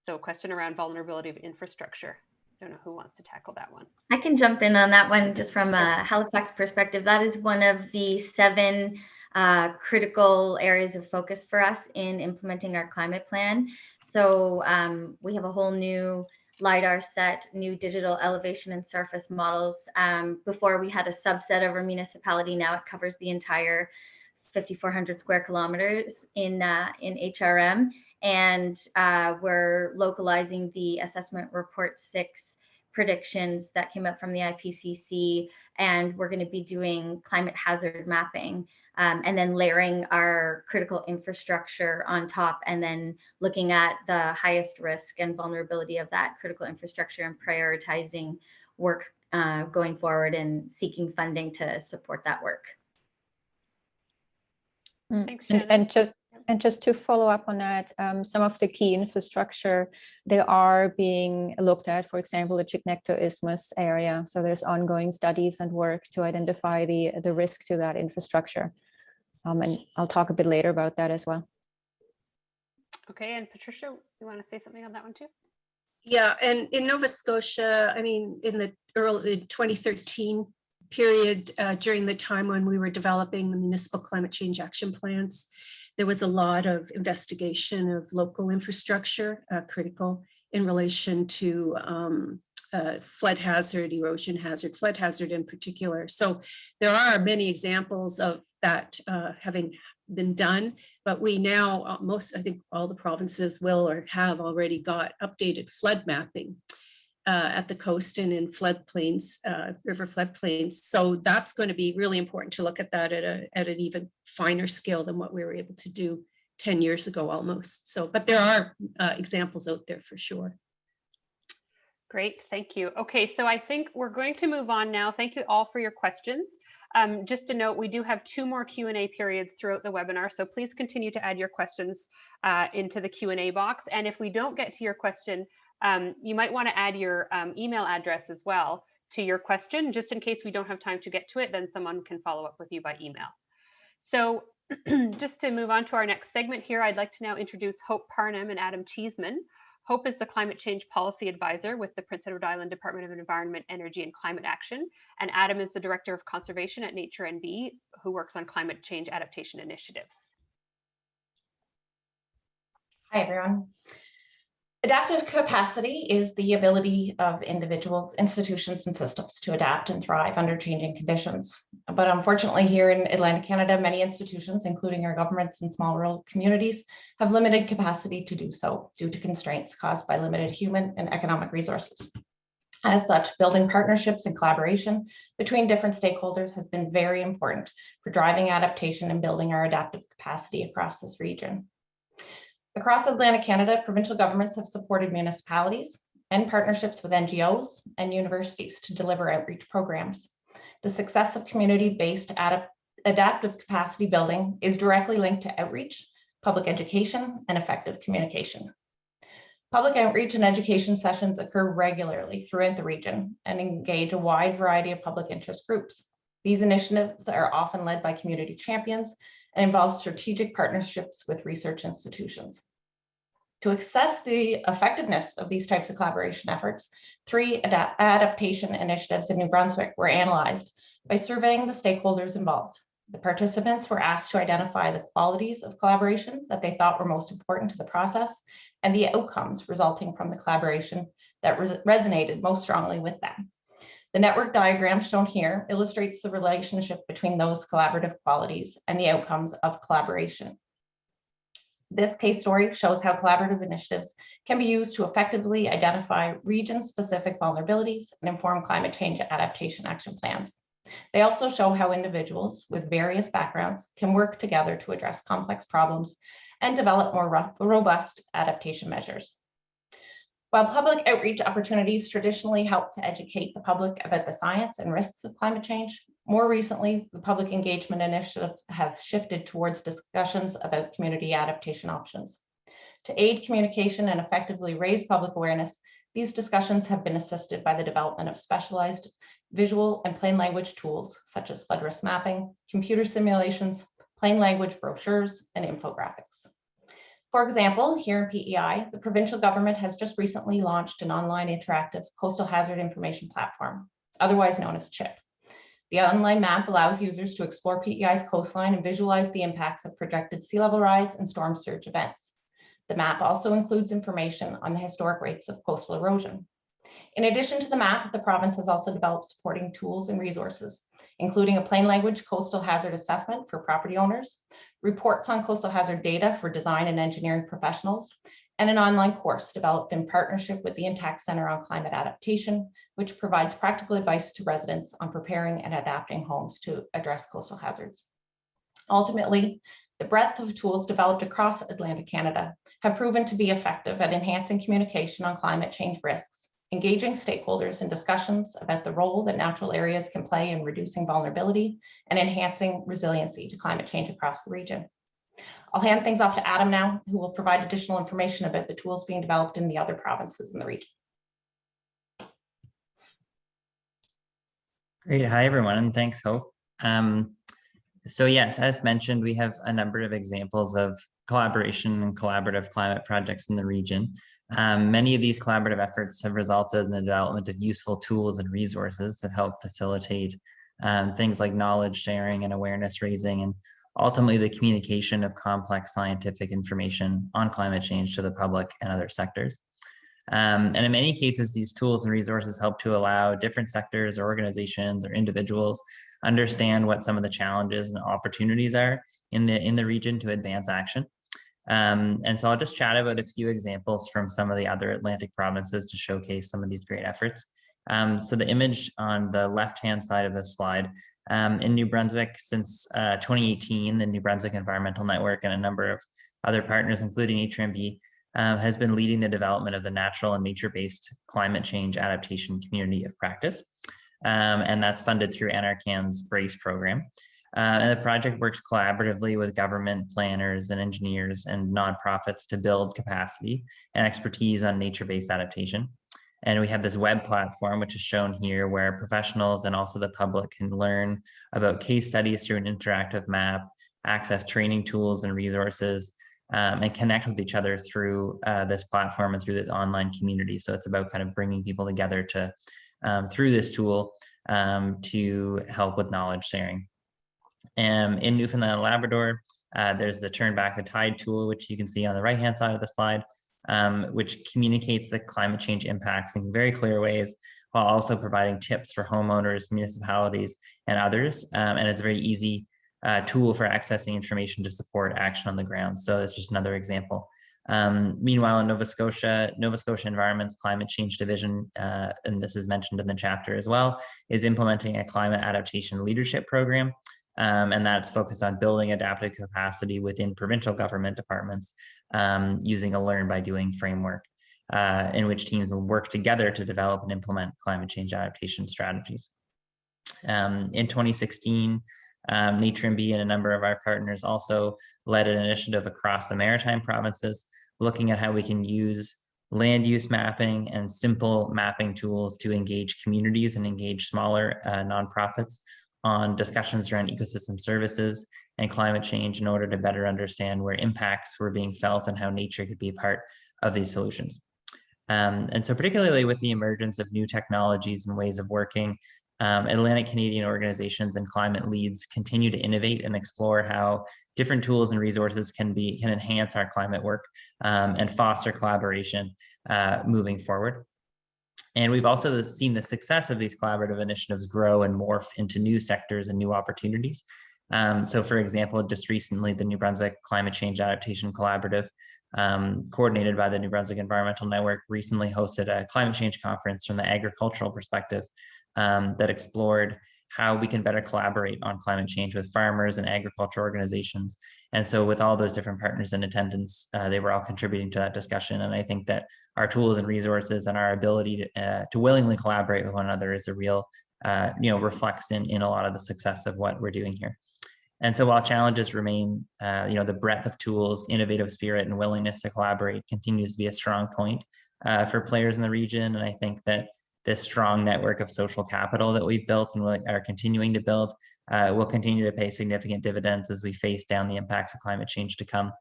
So a question around vulnerability of infrastructure. I don't know who wants to tackle that one. I can jump in on that one just from a Halifax perspective. That is one of the 7 critical areas of focus for us in implementing our climate plan. So we have a whole new LiDAR set, new digital elevation and surface models. Before we had a subset of our municipality, now it covers the entire 5,400 square kilometers in HRM. And we're localizing the assessment report 6 predictions that came up from the IPCC, and we're going to be doing climate hazard mapping, and then layering our critical infrastructure on top, and then looking at the highest risk and vulnerability of that critical infrastructure and prioritizing work going forward and seeking funding to support that work. Thanks, And just to follow up on that, some of the key infrastructure, they are being looked at, for example, the Chignecto Isthmus area. So there's ongoing studies and work to identify the risk to that infrastructure. And I'll talk a bit later about that as well. Okay, and Patricia, you want to say something on that one too? Yeah, and in Nova Scotia, I mean, in the early 2013 period, during the time when we were developing the municipal climate change action plans, there was a lot of investigation of local infrastructure, critical in relation to flood hazard, erosion hazard, flood hazard in particular. So there are many examples of that having been done, but we now, I think all the provinces will or have already got updated flood mapping at the coast and in floodplains, river floodplains. So that's going to be really important to look at that at an even finer scale than what we were able to do 10 years ago almost. So, but there are examples out there for sure. Great, thank you. Okay, so I think we're going to move on now. Thank you all for your questions. Just a note, we do have 2 more Q&A periods throughout the webinar, so please continue to add your questions into the Q&A box. And if we don't get to your question, you might want to add your email address as well to your question, just in case we don't have time to get to it, then someone can follow up with you by email. So just to move on to our next segment here, I'd like to now introduce Hope Parnham and Adam Cheeseman. Hope is the Climate Change Policy Advisor with the Prince Edward Island Department of Environment, Energy and Climate Action. And Adam is the Director of Conservation at Nature NB, who works on climate change adaptation initiatives. Hi, everyone. Adaptive capacity is the ability of individuals, institutions, and systems to adapt and thrive under changing conditions. But unfortunately, here in Atlantic Canada, many institutions, including our governments and small rural communities, have limited capacity to do so due to constraints caused by limited human and economic resources. As such, building partnerships and collaboration between different stakeholders has been very important for driving adaptation and building our adaptive capacity across this region. Across Atlantic Canada, provincial governments have supported municipalities and partnerships with NGOs and universities to deliver outreach programs. The success of community-based adaptive capacity building is directly linked to outreach, public education, and effective communication. Public outreach and education sessions occur regularly throughout the region and engage a wide variety of public interest groups. These initiatives are often led by community champions and involve strategic partnerships with research institutions. To assess the effectiveness of these types of collaboration efforts, 3 adaptation initiatives in New Brunswick were analyzed by surveying the stakeholders involved. The participants were asked to identify the qualities of collaboration that they thought were most important to the process and the outcomes resulting from the collaboration that resonated most strongly with them. The network diagram shown here illustrates the relationship between those collaborative qualities and the outcomes of collaboration. This case story shows how collaborative initiatives can be used to effectively identify region-specific vulnerabilities and inform climate change adaptation action plans. They also show how individuals with various backgrounds can work together to address complex problems and develop more robust adaptation measures. While public outreach opportunities traditionally help to educate the public about the science and risks of climate change, more recently, the public engagement initiative have shifted towards discussions about community adaptation options. To aid communication and effectively raise public awareness, these discussions have been assisted by the development of specialized visual and plain language tools such as flood risk mapping, computer simulations, plain language brochures, and infographics. For example, here in PEI, the provincial government has just recently launched an online interactive coastal hazard information platform, otherwise known as CHIP. The online map allows users to explore PEI's coastline and visualize the impacts of projected sea level rise and storm surge events. The map also includes information on the historic rates of coastal erosion. In addition to the map, the province has also developed supporting tools and resources, including a plain language coastal hazard assessment for property owners, reports on coastal hazard data for design and engineering professionals, and an online course developed in partnership with the Intact Center on Climate Adaptation, which provides practical advice to residents on preparing and adapting homes to address coastal hazards. Ultimately, the breadth of tools developed across Atlantic Canada have proven to be effective at enhancing communication on climate change risks, engaging stakeholders in discussions about the role that natural areas can play in reducing vulnerability and enhancing resiliency to climate change across the region. I'll hand things off to Adam now, who will provide additional information about the tools being developed in the other provinces in the region. Great. Hi, everyone, and thanks, Hope. So yes, as mentioned, we have a number of examples of collaboration and collaborative climate projects in the region. Many of these collaborative efforts have resulted in the development of useful tools and resources that help facilitate things like knowledge sharing and awareness raising, and ultimately the communication of complex scientific information on climate change to the public and other sectors. And in many cases, these tools and resources help to allow different sectors or organizations or individuals understand what some of the challenges and opportunities are in the region to advance action. And so I'll just chat about a few examples from some of the other Atlantic provinces to showcase some of these great efforts. So the image on the left-hand side of this slide, in New Brunswick since 2018, the New Brunswick Environmental Network and a number of other partners, including HRMB, has been leading the development of the natural and nature-based climate change adaptation community of practice. And that's funded through NRCan's BRACE program. And the project works collaboratively with government planners and engineers and nonprofits to build capacity and expertise on nature-based adaptation. And we have this web platform, which is shown here, where professionals and also the public can learn about case studies through an interactive map, access training tools and resources, and connect with each other through this platform and through this online community. So it's about kind of bringing people together to through this tool to help with knowledge sharing. In Newfoundland and Labrador, there's the Turn Back the Tide tool, which you can see on the right-hand side of the slide, which communicates the climate change impacts in very clear ways, while also providing tips for homeowners, municipalities, and others. And it's a very easy tool for accessing information to support action on the ground. So it's just another example. Meanwhile, in Nova Scotia Environment's Climate Change Division, and this is mentioned in the chapter as well, is implementing a climate adaptation leadership program. And that's focused on building adaptive capacity within provincial government departments using a learn by doing framework in which teams will work together to develop and implement climate change adaptation strategies. In 2016, Nature and Bee and a number of our partners also led an initiative across the maritime provinces, looking at how we can use land use mapping and simple mapping tools to engage communities and engage smaller nonprofits on discussions around ecosystem services and climate change in order to better understand where impacts were being felt and how nature could be a part of these solutions. And so particularly with the emergence of new technologies and ways of working, Atlantic Canadian organizations and climate leads continue to innovate and explore how different tools and resources can enhance our climate work and foster collaboration moving forward. And we've also seen the success of these collaborative initiatives grow and morph into new sectors and new opportunities. So for example, just recently, the New Brunswick Climate Change Adaptation Collaborative, coordinated by the New Brunswick Environmental Network, recently hosted a climate change conference from the agricultural perspective that explored how we can better collaborate on climate change with farmers and agriculture organizations. And so with all those different partners in attendance, they were all contributing to that discussion. And I think that our tools and resources and our ability to willingly collaborate with one another is a real, reflects in a lot of the success of what we're doing here. And so while challenges remain, the breadth of tools, innovative spirit, and willingness to collaborate continues to be a strong point for players in the region. And I think that this strong network of social capital that we've built and are continuing to build will continue to pay significant dividends as we face down the impacts of climate change to come.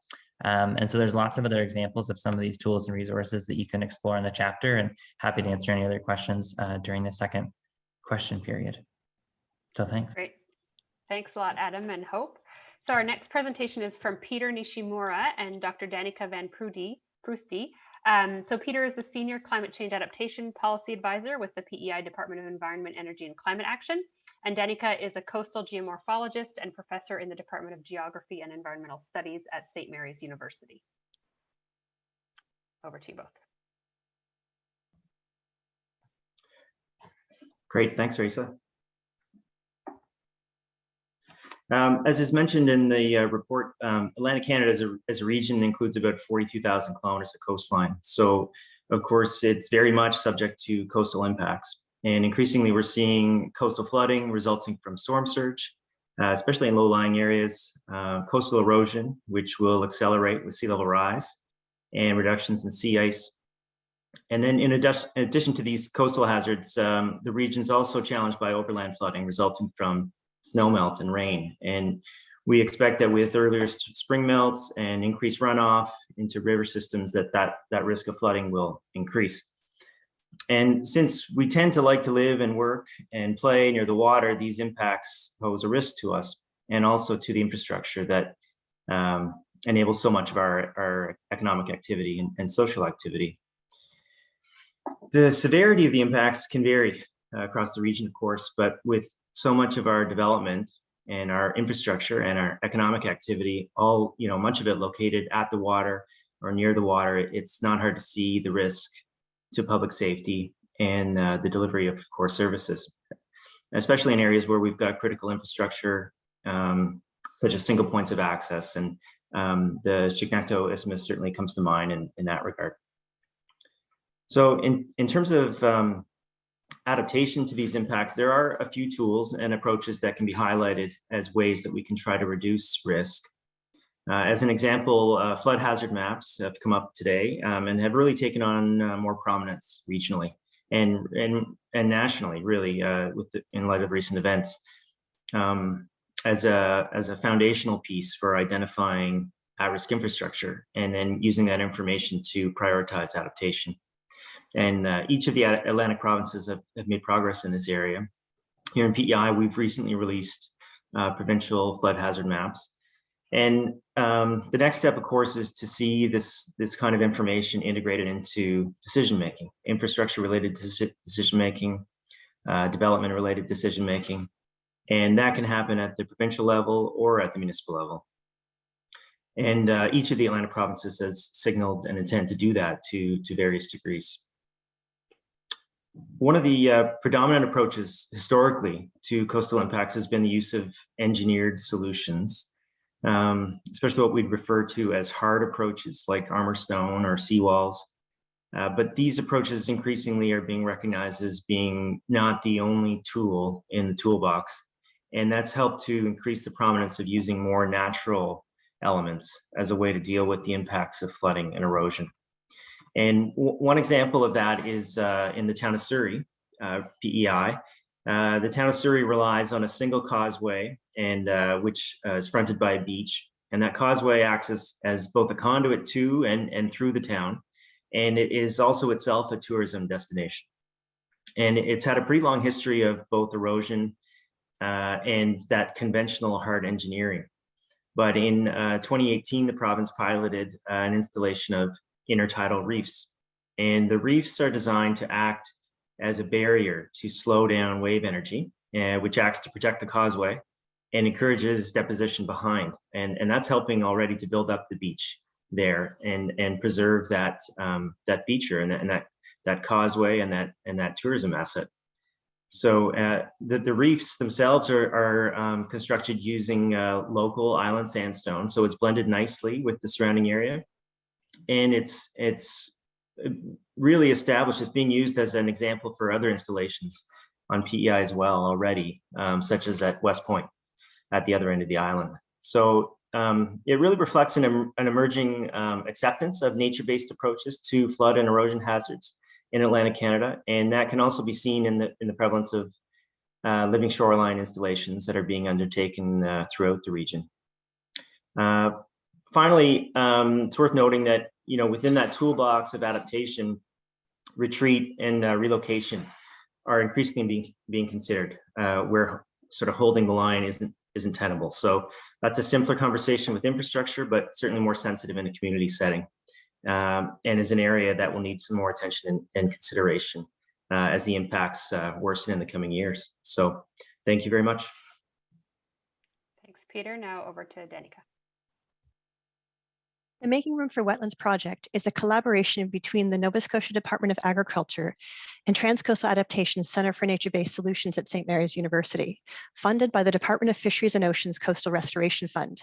And so there's lots of other examples of some of these tools and resources that you can explore in the chapter, and happy to answer any other questions during the second question period. So thanks. Great. Thanks a lot, Adam and Hope. So our next presentation is from Peter Nishimura and Dr. Danica Van Proosty. So Peter is the Senior Climate Change Adaptation Policy Advisor with the PEI Department of Environment, Energy and Climate Action. And Danica is a coastal geomorphologist and professor in the Department of Geography and Environmental Studies at St. Mary's University. Over to you both. Great, thanks, Risa. As is mentioned in the report, Atlantic Canada as a region includes about 42,000 kilometers of coastline. So, of course, it's very much subject to coastal impacts. And increasingly, we're seeing coastal flooding resulting from storm surge, especially in low-lying areas, coastal erosion, which will accelerate with sea level rise, and reductions in sea ice. And then in addition to these coastal hazards, the region's also challenged by overland flooding resulting from snowmelt and rain. And we expect that with earlier spring melts and increased runoff into river systems, that risk of flooding will increase. And since we tend to like to live and work and play near the water, these impacts pose a risk to us and also to the infrastructure that enables so much of our economic activity and social activity. The severity of the impacts can vary across the region, of course, but with so much of our development and our infrastructure and our economic activity, much of it located at the water or near the water, it's not hard to see the risk to public safety and the delivery of core services, especially in areas where we've got critical infrastructure, such as single points of access. And the Chignecto Isthmus certainly comes to mind in that regard. So in terms of adaptation to these impacts, there are a few tools and approaches that can be highlighted as ways that we can try to reduce risk. As an example, flood hazard maps have come up today and have really taken on more prominence regionally and nationally, really, in light of recent events, as a foundational piece for identifying at-risk infrastructure and then using that information to prioritize adaptation. And each of the Atlantic provinces have made progress in this area. Here in PEI, we've recently released provincial flood hazard maps. And the next step, of course, is to see this kind of information integrated into decision-making, infrastructure-related decision-making, development-related decision-making. And that can happen at the provincial level or at the municipal level. And each of the Atlantic provinces has signaled an intent to do that to various degrees. One of the predominant approaches historically to coastal impacts has been the use of engineered solutions especially what we'd refer to as hard approaches like armor stone or seawalls. But these approaches increasingly are being recognized as being not the only tool in the toolbox. And that's helped to increase the prominence of using more natural elements as a way to deal with the impacts of flooding and erosion. And one example of that is in the town of Surrey, PEI. The town of Surrey relies on a single causeway, and which is fronted by a beach. And that causeway acts as both a conduit to and through the town. And it is also itself a tourism destination. And it's had a pretty long history of both erosion and that conventional hard engineering. But in 2018, the province piloted an installation of intertidal reefs. And the reefs are designed to act as a barrier to slow down wave energy, which acts to protect the causeway and encourages deposition behind. And that's helping already to build up the beach there and preserve that that feature and that causeway and that tourism asset. So the reefs themselves are constructed using local island sandstone, so it's blended nicely with the surrounding area, and it's really established. It's being used as an example for other installations on PEI as well already, such as at West Point at the other end of the island. So it really reflects an emerging acceptance of nature-based approaches to flood and erosion hazards in Atlantic Canada, and that can also be seen in the prevalence of living shoreline installations that are being undertaken throughout the region. Finally, it's worth noting that within that toolbox of adaptation, retreat and relocation are increasingly being considered, where sort of holding the line isn't tenable. So that's a simpler conversation with infrastructure, but certainly more sensitive in a community setting, and is an area that will need some more attention and consideration as the impacts worsen in the coming years. So thank you very much. Thanks, Peter. Now over to Danica. The Making Room for Wetlands project is a collaboration between the Nova Scotia Department of Agriculture and Transcoastal Adaptation Centre for Nature-Based Solutions at St. Mary's University, funded by the Department of Fisheries and Oceans Coastal Restoration Fund.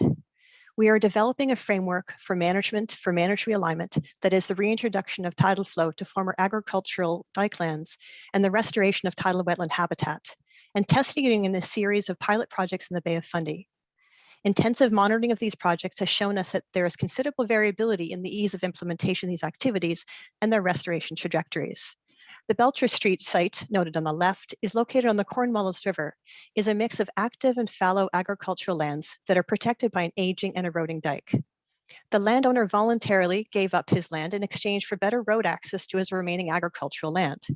We are developing a framework for managed realignment that is the reintroduction of tidal flow to former agricultural dike lands and the restoration of tidal wetland habitat, and testing it in a series of pilot projects in the Bay of Fundy. Intensive monitoring of these projects has shown us that there is considerable variability in the ease of implementation of these activities and their restoration trajectories. The Belcher Street site, noted on the left, is located on the Cornwallis River, is a mix of active and fallow agricultural lands that are protected by an aging and eroding dike. The landowner voluntarily gave up his land in exchange for better road access to his remaining agricultural land.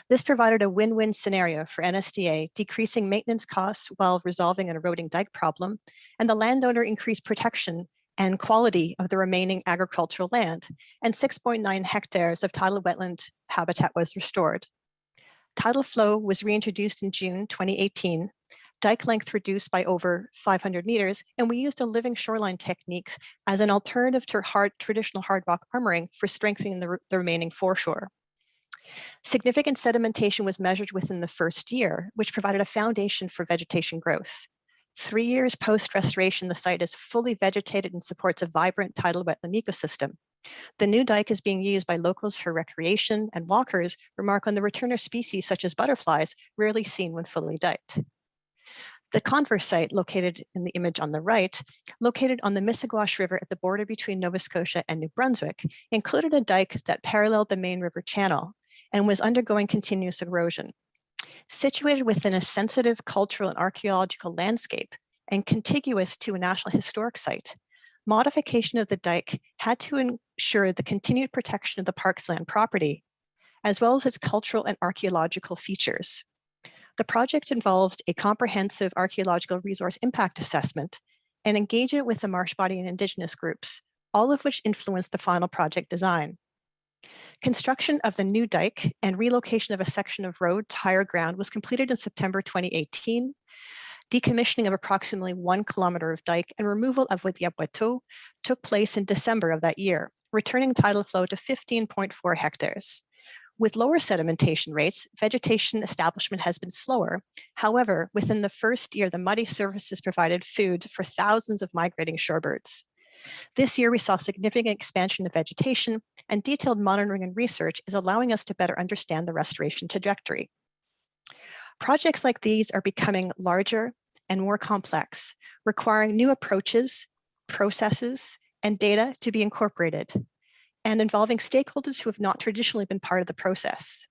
This provided a win-win scenario for NSDA, decreasing maintenance costs while resolving an eroding dike problem, and the landowner increased protection and quality of the remaining agricultural land, and 6.9 hectares of tidal wetland habitat was restored. Tidal flow was reintroduced in June 2018, dike length reduced by over 500 meters, and we used a living shoreline techniques as an alternative to traditional hard rock armoring for strengthening the remaining foreshore. Significant sedimentation was measured within the first year, which provided a foundation for vegetation growth. 3 years post-restoration, the site is fully vegetated and supports a vibrant tidal wetland ecosystem. The new dike is being used by locals for recreation, and walkers remark on the return of species such as butterflies, rarely seen when fully diked. The converse site, located in the image on the right, located on the Mississauga River at the border between Nova Scotia and New Brunswick, included a dike that paralleled the main river channel and was undergoing continuous erosion. Situated within a sensitive cultural and archaeological landscape and contiguous to a National Historic Site, modification of the dike had to ensure the continued protection of the park's land property, as well as its cultural and archaeological features. The project involved a comprehensive archaeological resource impact assessment and engagement with the marsh body and Indigenous groups, all of which influenced the final project design. Construction of the new dike and relocation of a section of road to higher ground was completed in September 2018. Decommissioning of approximately 1 kilometer of dike and removal of Wadiabueto took place in December of that year, returning tidal flow to 15.4 hectares. With lower sedimentation rates, vegetation establishment has been slower. However, within the first year, the muddy surfaces provided food for thousands of migrating shorebirds. This year, we saw significant expansion of vegetation, and detailed monitoring and research is allowing us to better understand the restoration trajectory. Projects like these are becoming larger and more complex, requiring new approaches, processes, and data to be incorporated, and involving stakeholders who have not traditionally been part of the process.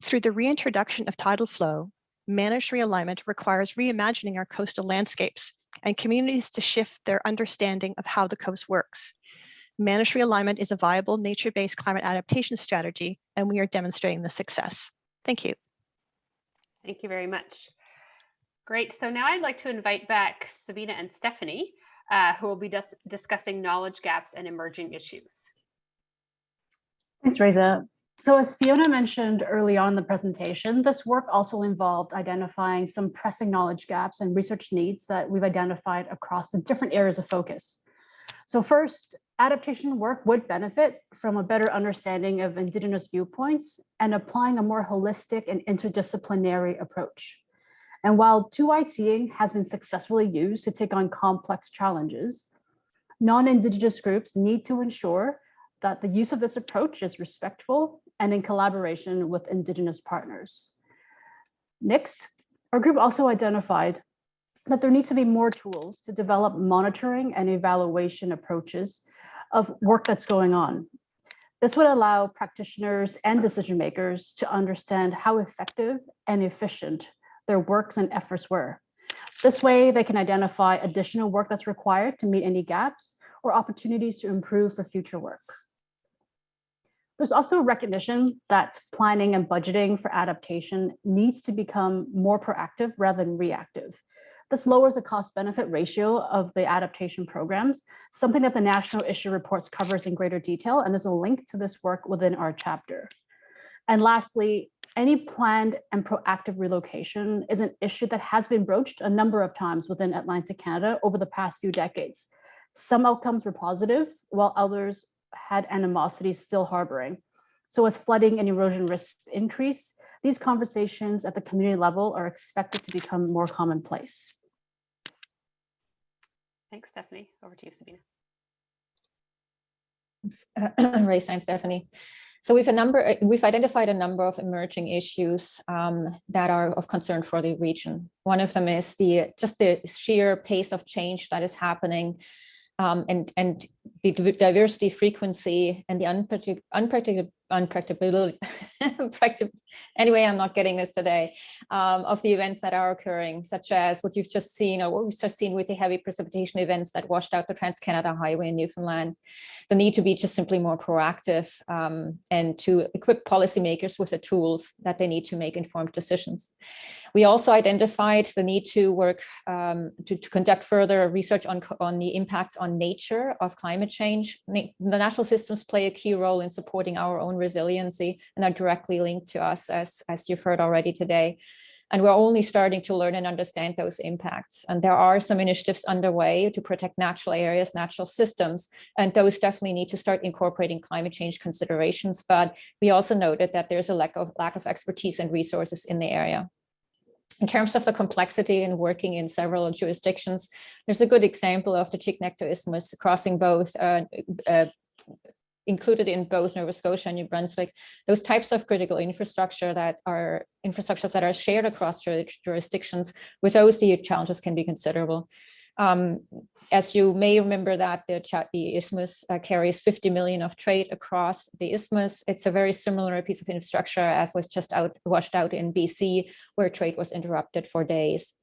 Through the reintroduction of tidal flow, managed realignment requires reimagining our coastal landscapes and communities to shift their understanding of how the coast works. Managed realignment is a viable nature-based climate adaptation strategy, and we are demonstrating the success. Thank you. Thank you very much. Great. So now I'd like to invite back Sabina and Stephanie, who will be discussing knowledge gaps and emerging issues. Thanks, Reza. So as Fiona mentioned early on in the presentation, this work also involved identifying some pressing knowledge gaps and research needs that we've identified across the different areas of focus. So first, adaptation work would benefit from a better understanding of Indigenous viewpoints and applying a more holistic and interdisciplinary approach. And while two-eyed seeing has been successfully used to take on complex challenges, non-Indigenous groups need to ensure that the use of this approach is respectful and in collaboration with Indigenous partners. Next, our group also identified that there needs to be more tools to develop monitoring and evaluation approaches of work that's going on. This would allow practitioners and decision makers to understand how effective and efficient their works and efforts were. This way, they can identify additional work that's required to meet any gaps or opportunities to improve for future work. There's also a recognition that planning and budgeting for adaptation needs to become more proactive rather than reactive. This lowers the cost-benefit ratio of the adaptation programs, something that the National Issue Reports covers in greater detail, and there's a link to this work within our chapter. And lastly, any planned and proactive relocation is an issue that has been broached a number of times within Atlantic Canada over the past few decades. Some outcomes were positive, while others had animosity still harboring. So as flooding and erosion risks increase, these conversations at the community level are expected to become more commonplace. Thanks, Stephanie. Over to you, Sabina. Race, I'm Stephanie. So we've identified a number of emerging issues that are of concern for the region. One of them is just the sheer pace of change that is happening, and the diversity, frequency, and the unpredictability. Anyway, I'm not getting this today, of the events that are occurring, such as what you've just seen, or what we've just seen with the heavy precipitation events that washed out the Trans-Canada Highway in Newfoundland. The need to be just simply more proactive and to equip policymakers with the tools that they need to make informed decisions. We also identified the need to work to conduct further research on the impacts on nature of climate change. The natural systems play a key role in supporting our own resiliency and are directly linked to us, as you've heard already today. And we're only starting to learn and understand those impacts. And there are some initiatives underway to protect natural areas, natural systems, and those definitely need to start incorporating climate change considerations. But we also noted that there's a lack of expertise and resources in the area. In terms of the complexity in working in several jurisdictions, there's a good example of the Chignecto Isthmus crossing both, included in both Nova Scotia and New Brunswick. Those types of critical infrastructures that are shared across jurisdictions, with those the challenges can be considerable. As you may remember, that the isthmus carries 50 million of trade across the isthmus. It's a very similar piece of infrastructure as was just washed out in BC, where trade was interrupted for days.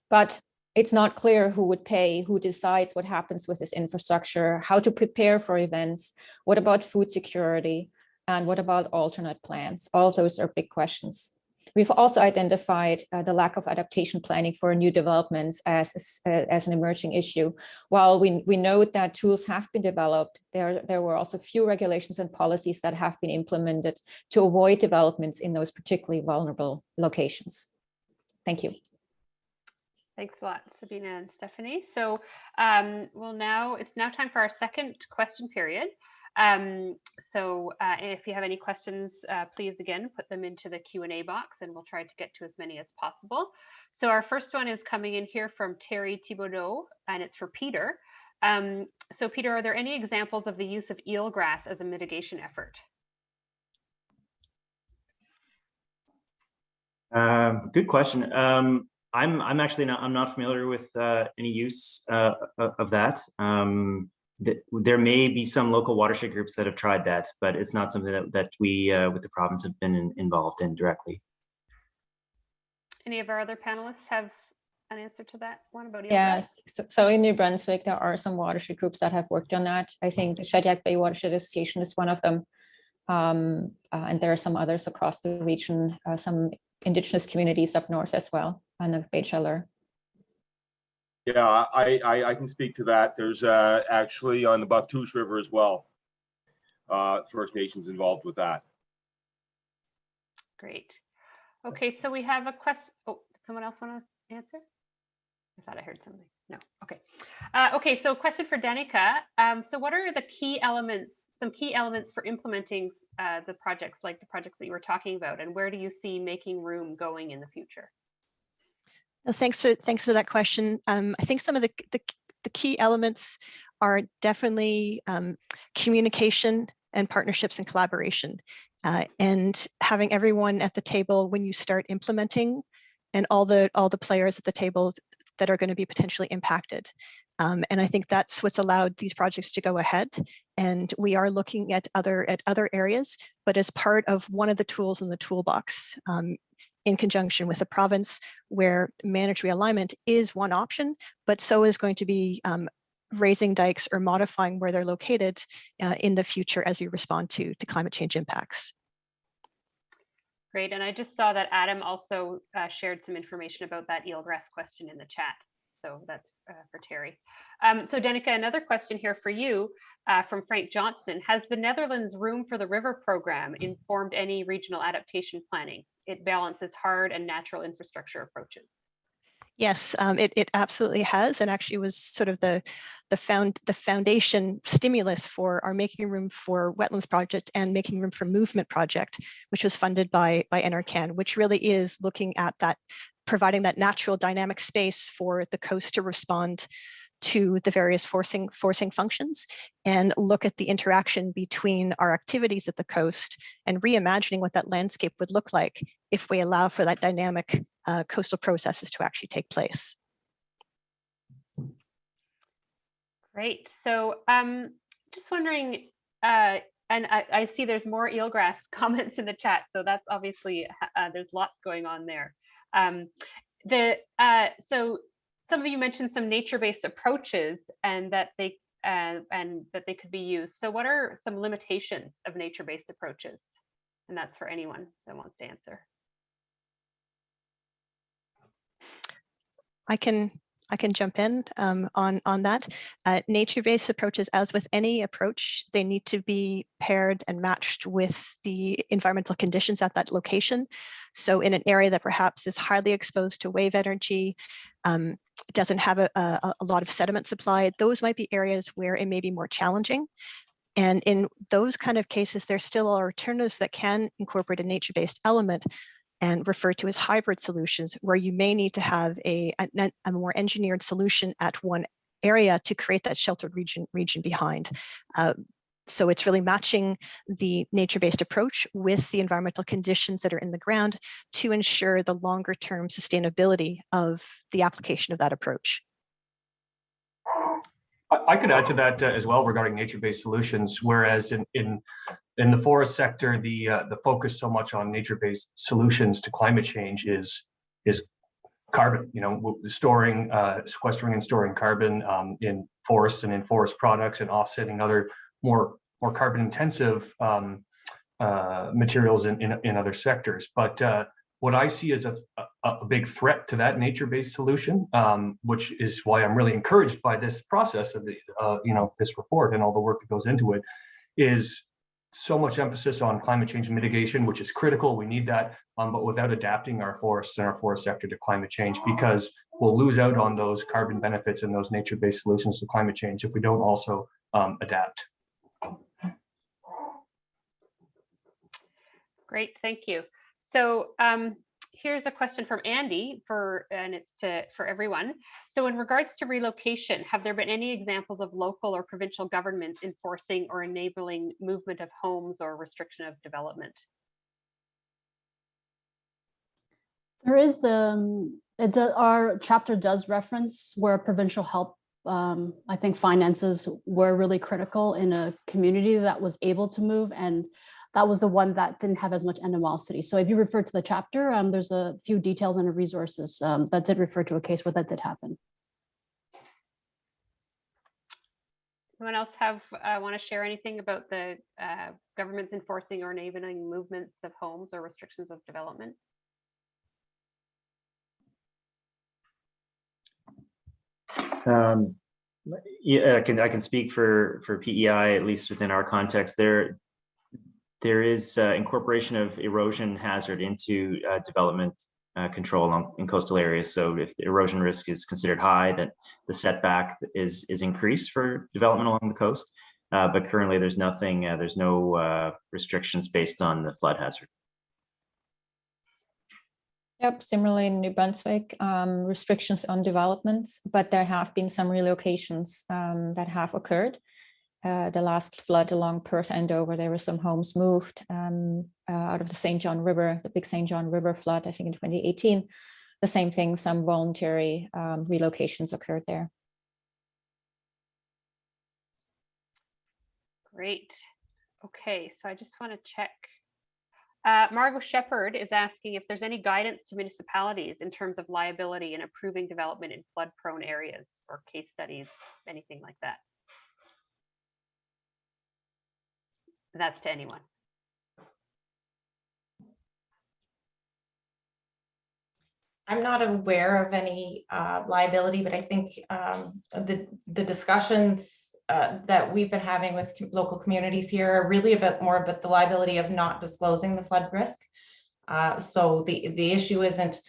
But it's not clear who would pay, who decides what happens with this infrastructure, how to prepare for events, what about food security, and what about alternate plans? All of those are big questions. We've also identified the lack of adaptation planning for new developments as an emerging issue. While we note that tools have been developed, there were also few regulations and policies that have been implemented to avoid developments in those particularly vulnerable locations. Thank you. Thanks a lot, Sabina and Stephanie. So it's now time for our second question period. If you have any questions, please again put them into the Q&A box, and we'll try to get to as many as possible. So our first one is coming in here from Terry Thibodeau, and it's for Peter. So Peter, are there any examples of the use of eelgrass as a mitigation effort? Good question. I'm actually not familiar with any use of that. There may be some local watershed groups that have tried that, but it's not something that we with the province have been involved in directly. Any of our other panelists have an answer to that one about eelgrass? Yes, so in New Brunswick, there are some watershed groups that have worked on that. I think the Shediac Bay Watershed Association is one of them. And there are some others across the region, some Indigenous communities up north as well, on the Bay Chaleur. Yeah, I can speak to that. There's actually on the Baptouche River as well, First Nations involved with that. Great. Okay, so we have a question. Oh, did someone else want to answer? I thought I heard something. No. Okay. Okay, so question for Danica. So what are the key elements, some key elements for implementing the projects, like the projects that you were talking about, and where do you see making room going in the future? Well, thanks for that question. I think some of the key elements are definitely communication and partnerships and collaboration, and having everyone at the table when you start implementing, and all the players at the table that are going to be potentially impacted. And I think that's what's allowed these projects to go ahead. And we are looking at other areas, but as part of one of the tools in the toolbox, in conjunction with the province, where managed realignment is one option, but so is going to be raising dikes or modifying where they're located in the future as we respond to climate change impacts. Great, and I just saw that Adam also shared some information about that eelgrass question in the chat. So that's for Terry. So Danica, another question here for you from Frank Johnson. Has the Netherlands Room for the River program informed any regional adaptation planning? It balances hard and natural infrastructure approaches. Yes, it absolutely has, and actually was sort of the foundation stimulus for our Making Room for Wetlands project and Making Room for Movement project, which was funded by NRCan, which really is looking at that, providing that natural dynamic space for the coast to respond to the various forcing functions, and look at the interaction between our activities at the coast and reimagining what that landscape would look like if we allow for that dynamic coastal processes to actually take place. Great. So just wondering, and I see there's more eelgrass comments in the chat, so that's obviously, there's lots going on there. So some of you mentioned some nature-based approaches and that they could be used. So what are some limitations of nature-based approaches? And that's for anyone that wants to answer. I can jump in on that. Nature-based approaches, as with any approach, they need to be paired and matched with the environmental conditions at that location. So in an area that perhaps is highly exposed to wave energy, doesn't have a lot of sediment supply, those might be areas where it may be more challenging. And in those kind of cases, there still are alternatives that can incorporate a nature-based element and referred to as hybrid solutions, where you may need to have a more engineered solution at one area to create that sheltered region behind. So it's really matching the nature-based approach with the environmental conditions that are in the ground to ensure the longer-term sustainability of the application of that approach. I could add to that as well regarding nature-based solutions, whereas in the forest sector, the focus so much on nature-based solutions to climate change is carbon. You know, storing, sequestering, and storing carbon in forests and in forest products, and offsetting other more carbon-intensive materials in other sectors. But what I see as a big threat to that nature-based solution, which is why I'm really encouraged by this process of the this report and all the work that goes into it, is so much emphasis on climate change mitigation, which is critical. We need that, but without adapting our forests and our forest sector to climate change, because we'll lose out on those carbon benefits and those nature-based solutions to climate change if we don't also adapt. Great, thank you. So here's a question from Andy and it's for everyone. So in regards to relocation, have there been any examples of local or provincial governments enforcing or enabling movement of homes or restriction of development? There is, our chapter does reference where provincial help, I think finances were really critical in a community that was able to move, and that was the one that didn't have as much animosity. So if you refer to the chapter, there's a few details and resources that did refer to a case where that did happen. Anyone else want to share anything about the governments enforcing or enabling movements of homes or restrictions of development? Yeah, I can speak for PEI, at least within our context. There is incorporation of erosion hazard into development control in coastal areas. So if the erosion risk is considered high, that the setback is increased for development along the coast. But currently there's nothing, there's no restrictions based on the flood hazard. Yep, similarly in New Brunswick, restrictions on developments, but there have been some relocations that have occurred. The last flood along Perth Andover, there were some homes moved out of the St. John River, the big St. John River flood, I think in 2018. The same thing, some voluntary relocations occurred there. Great. Okay, so I just want to check. Margot Shepherd is asking if there's any guidance to municipalities in terms of liability in approving development in flood-prone areas or case studies, anything like that. That's to anyone. I'm not aware of any liability, but I think the discussions that we've been having with local communities here are really a bit more about the liability of not disclosing the flood risk. So the issue isn't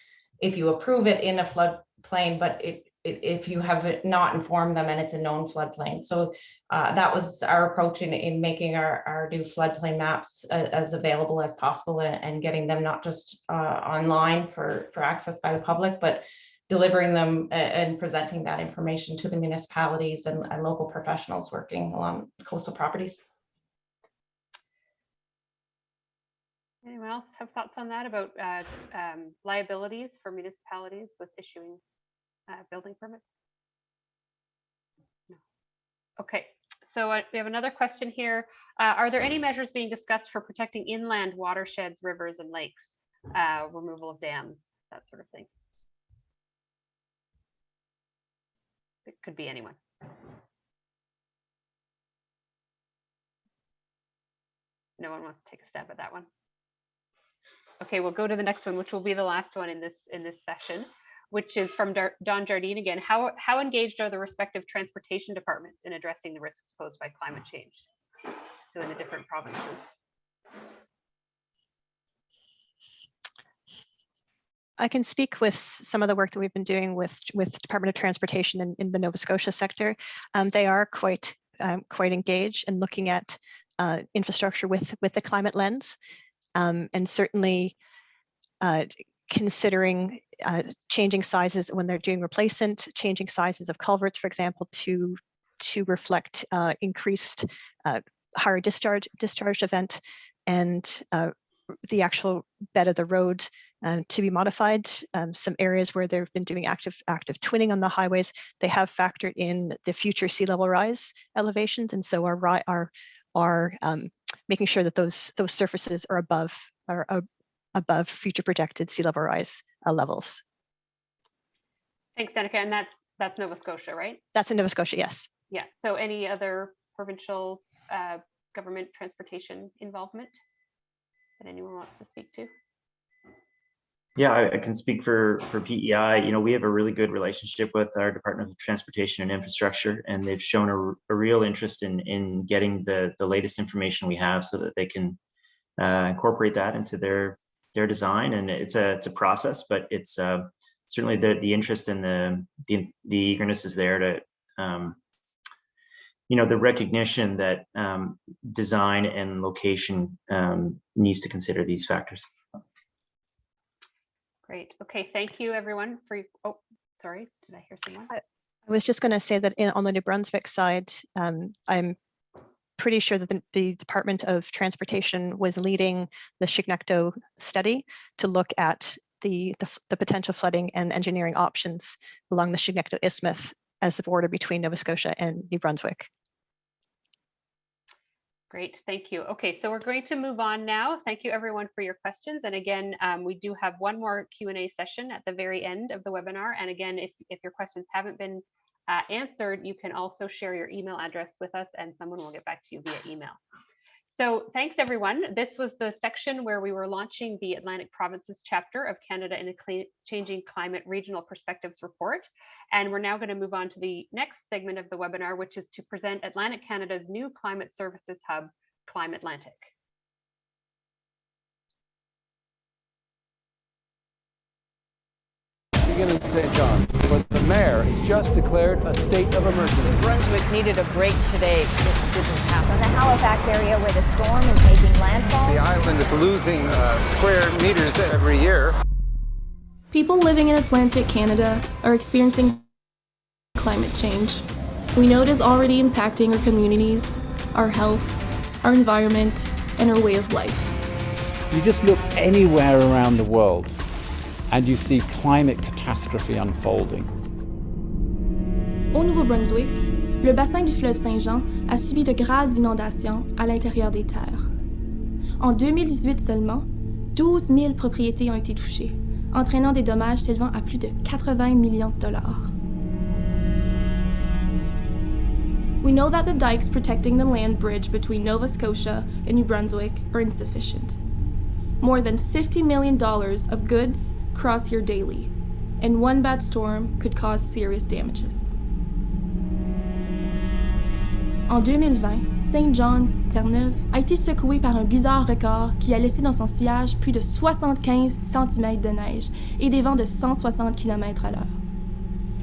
if you approve it in a floodplain, but if you have not informed them and it's a known floodplain. So that was our approach in making our new floodplain maps as available as possible and getting them not just online for access by the public, but delivering them and presenting that information to the municipalities and local professionals working along coastal properties. Anyone else have thoughts on that about liabilities for municipalities with issuing building permits? No. Okay, so we have another question here. Are there any measures being discussed for protecting inland watersheds, rivers, and lakes, removal of dams, that sort of thing? It could be anyone. No one wants to take a stab at that one. Okay, we'll go to the next one, which will be the last one in this session, which is from Don Jardine again. How engaged are the respective transportation departments in addressing the risks posed by climate change? So in the different provinces. I can speak with some of the work that we've been doing with Department of Transportation in the Nova Scotia sector. They are quite engaged in looking at infrastructure with the climate lens, and certainly considering changing sizes when they're doing replacement, changing sizes of culverts, for example, to reflect increased higher discharge event, and the actual bed of the road to be modified. Some areas where they've been doing active twinning on the highways, they have factored in the future sea level rise elevations, and so are making sure that those surfaces are above future projected sea level rise levels. Thanks, Danica. And that's Nova Scotia, right? That's in Nova Scotia, yes. Yeah. So any other provincial government transportation involvement that anyone wants to speak to? Yeah, I can speak for PEI. You know, we have a really good relationship with our Department of Transportation and Infrastructure, and they've shown a real interest in getting the latest information we have so that they can incorporate that into their design. And it's a process, but it's certainly the interest and the eagerness is there the recognition that design and location needs to consider these factors. Great. Okay, thank you everyone for, oh, sorry, did I hear someone? I was just going to say that on the New Brunswick side, I'm pretty sure that the Department of Transportation was leading the Chignecto study to look at the potential flooding and engineering options along the Chignecto Isthmus as the border between Nova Scotia and New Brunswick. Great, thank you. Okay, so we're going to move on now. Thank you everyone for your questions. And again, we do have one more Q&A session at the very end of the webinar. And again, if your questions haven't been answered, you can also share your email address with us and someone will get back to you via email. So thanks everyone. This was the section where we were launching the Atlantic Provinces chapter of Canada in a Changing Climate Regional Perspectives report. And we're now going to move on to the next segment of the webinar, which is to present Atlantic Canada's new climate services hub, CLIMAtlantic. In St. John, but the mayor has just declared a state of emergency. New Brunswick needed a break today. It didn't happen. The Halifax area where the storm is making landfall. The island is losing square meters every year. People living in Atlantic Canada are experiencing climate change. We know it is already impacting our communities, our health, our environment, and our way of life. You just look anywhere around the world and you see climate catastrophe unfolding. Au Nouveau-Brunswick, le bassin du fleuve Saint-Jean a subi de graves inondations à l'intérieur des terres. En 2018 seulement, 12 000 propriétés ont été touchées, entraînant des dommages s'élevant à plus de 80 millions de dollars. We know that the dikes protecting the land bridge between Nova Scotia and New Brunswick are insufficient. More than $50 million of goods cross here daily, and one bad storm could cause serious damages. En 2020, St. John's, Terre-Neuve, a été secoué par un bizarre record qui a laissé dans son sillage plus de 75 cm de neige et des vents de 160 km à l'heure.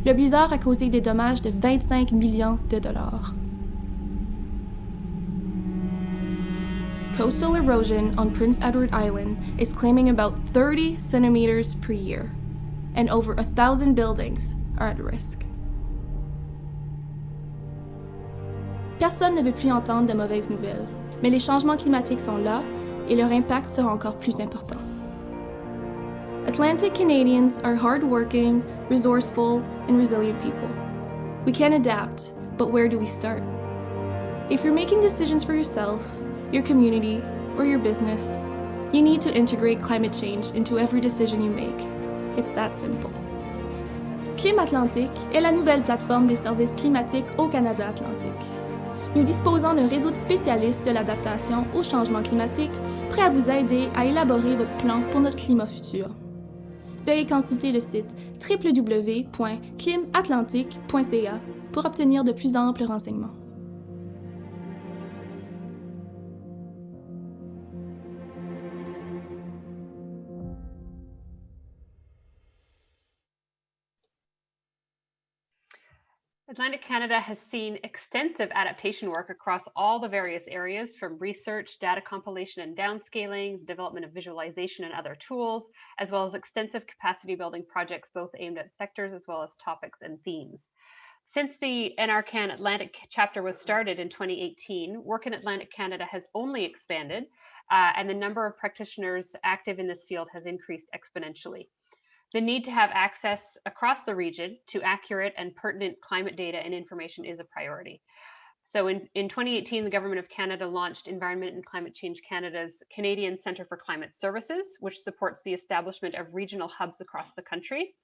Le blizzard a causé des dommages de 25 millions de dollars. Coastal erosion on Prince Edward Island is claiming about 30 centimeters per year, and over 1,000 buildings are at risk. Personne ne veut plus entendre de mauvaises nouvelles, mais les changements climatiques sont là et leur impact sera encore plus important. Atlantic Canadians are hardworking, resourceful, and resilient people. We can adapt, but where do we start? If you're making decisions for yourself, your community, or your business, you need to integrate climate change into every decision you make. It's that simple. CLIMAtlantic est la nouvelle plateforme des services climatiques au Canada Atlantique. Nous disposons d'un réseau de spécialistes de l'adaptation au changement climatique prêts à vous aider à élaborer votre plan pour notre climat futur. Veuillez consulter le site www.climatlantic.ca pour obtenir de plus amples renseignements. Atlantic Canada has seen extensive adaptation work across all the various areas, from research, data compilation and downscaling, development of visualization and other tools, as well as extensive capacity building projects, both aimed at sectors as well as topics and themes. Since the NRCan Atlantic chapter was started in 2018, work in Atlantic Canada has only expanded, and the number of practitioners active in this field has increased exponentially. The need to have access across the region to accurate and pertinent climate data and information is a priority. So in 2018, the Government of Canada launched Environment and Climate Change Canada's Canadian Centre for Climate Services, which supports the establishment of regional hubs across the country.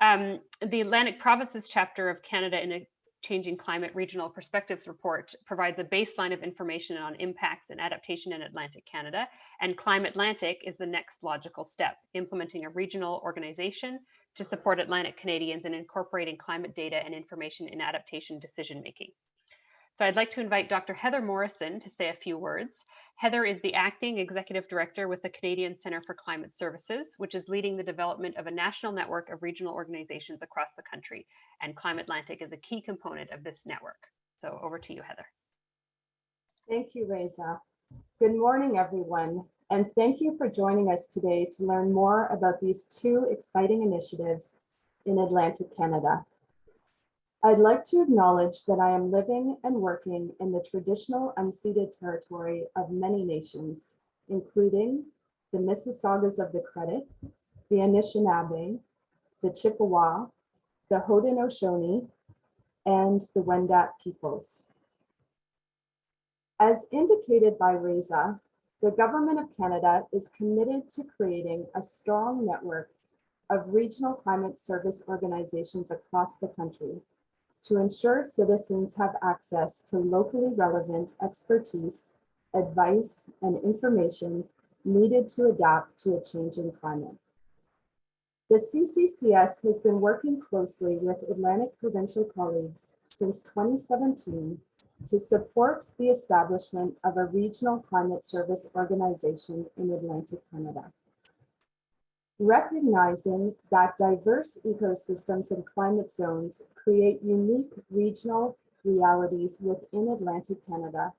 The Atlantic Provinces chapter of Canada in a Changing Climate Regional Perspectives report provides a baseline of information on impacts and adaptation in Atlantic Canada, and CLIMAtlantic is the next logical step, implementing a regional organization to support Atlantic Canadians in incorporating climate data and information in adaptation decision-making. So I'd like to invite Dr. Heather Morrison to say a few words. Heather is the Acting Executive Director with the Canadian Centre for Climate Services, which is leading the development of a national network of regional organizations across the country, and CLIMAtlantic is a key component of this network. So over to you, Heather. Thank you, Reza. Good morning, everyone, and thank you for joining us today to learn more about these two exciting initiatives in Atlantic Canada. I'd like to acknowledge that I am living and working in the traditional unceded territory of many nations, including the Mississaugas of the Credit, the Anishinaabe, the Chippewa, the Haudenosaunee, and the Wendat peoples. As indicated by Reza, the Government of Canada is committed to creating a strong network of regional climate service organizations across the country to ensure citizens have access to locally relevant expertise, advice, and information needed to adapt to a changing climate. The CCCS has been working closely with Atlantic provincial colleagues since 2017 to support the establishment of a regional climate service organization in Atlantic Canada. Recognizing that diverse ecosystems and climate zones create unique regional realities within Atlantic Canada,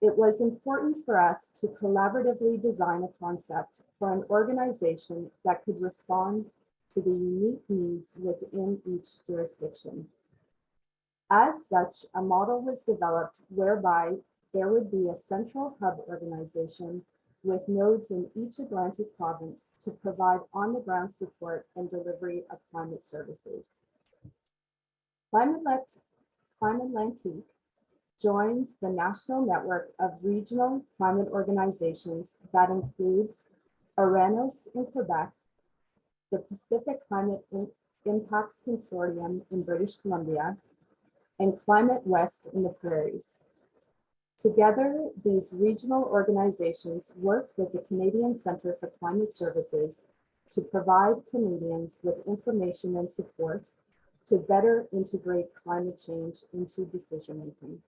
it was important for us to collaboratively design a concept for an organization that could respond to the unique needs within each jurisdiction. As such, a model was developed whereby there would be a central hub organization with nodes in each Atlantic province to provide on-the-ground support and delivery of climate services. CLIMAtlantic joins the national network of regional climate organizations that includes Aranos in Quebec, the Pacific Climate Impacts Consortium in British Columbia, and Climate West in the Prairies. Together, these regional organizations work with the Canadian Centre for Climate Services to provide Canadians with information and support to better integrate climate change into decision-making.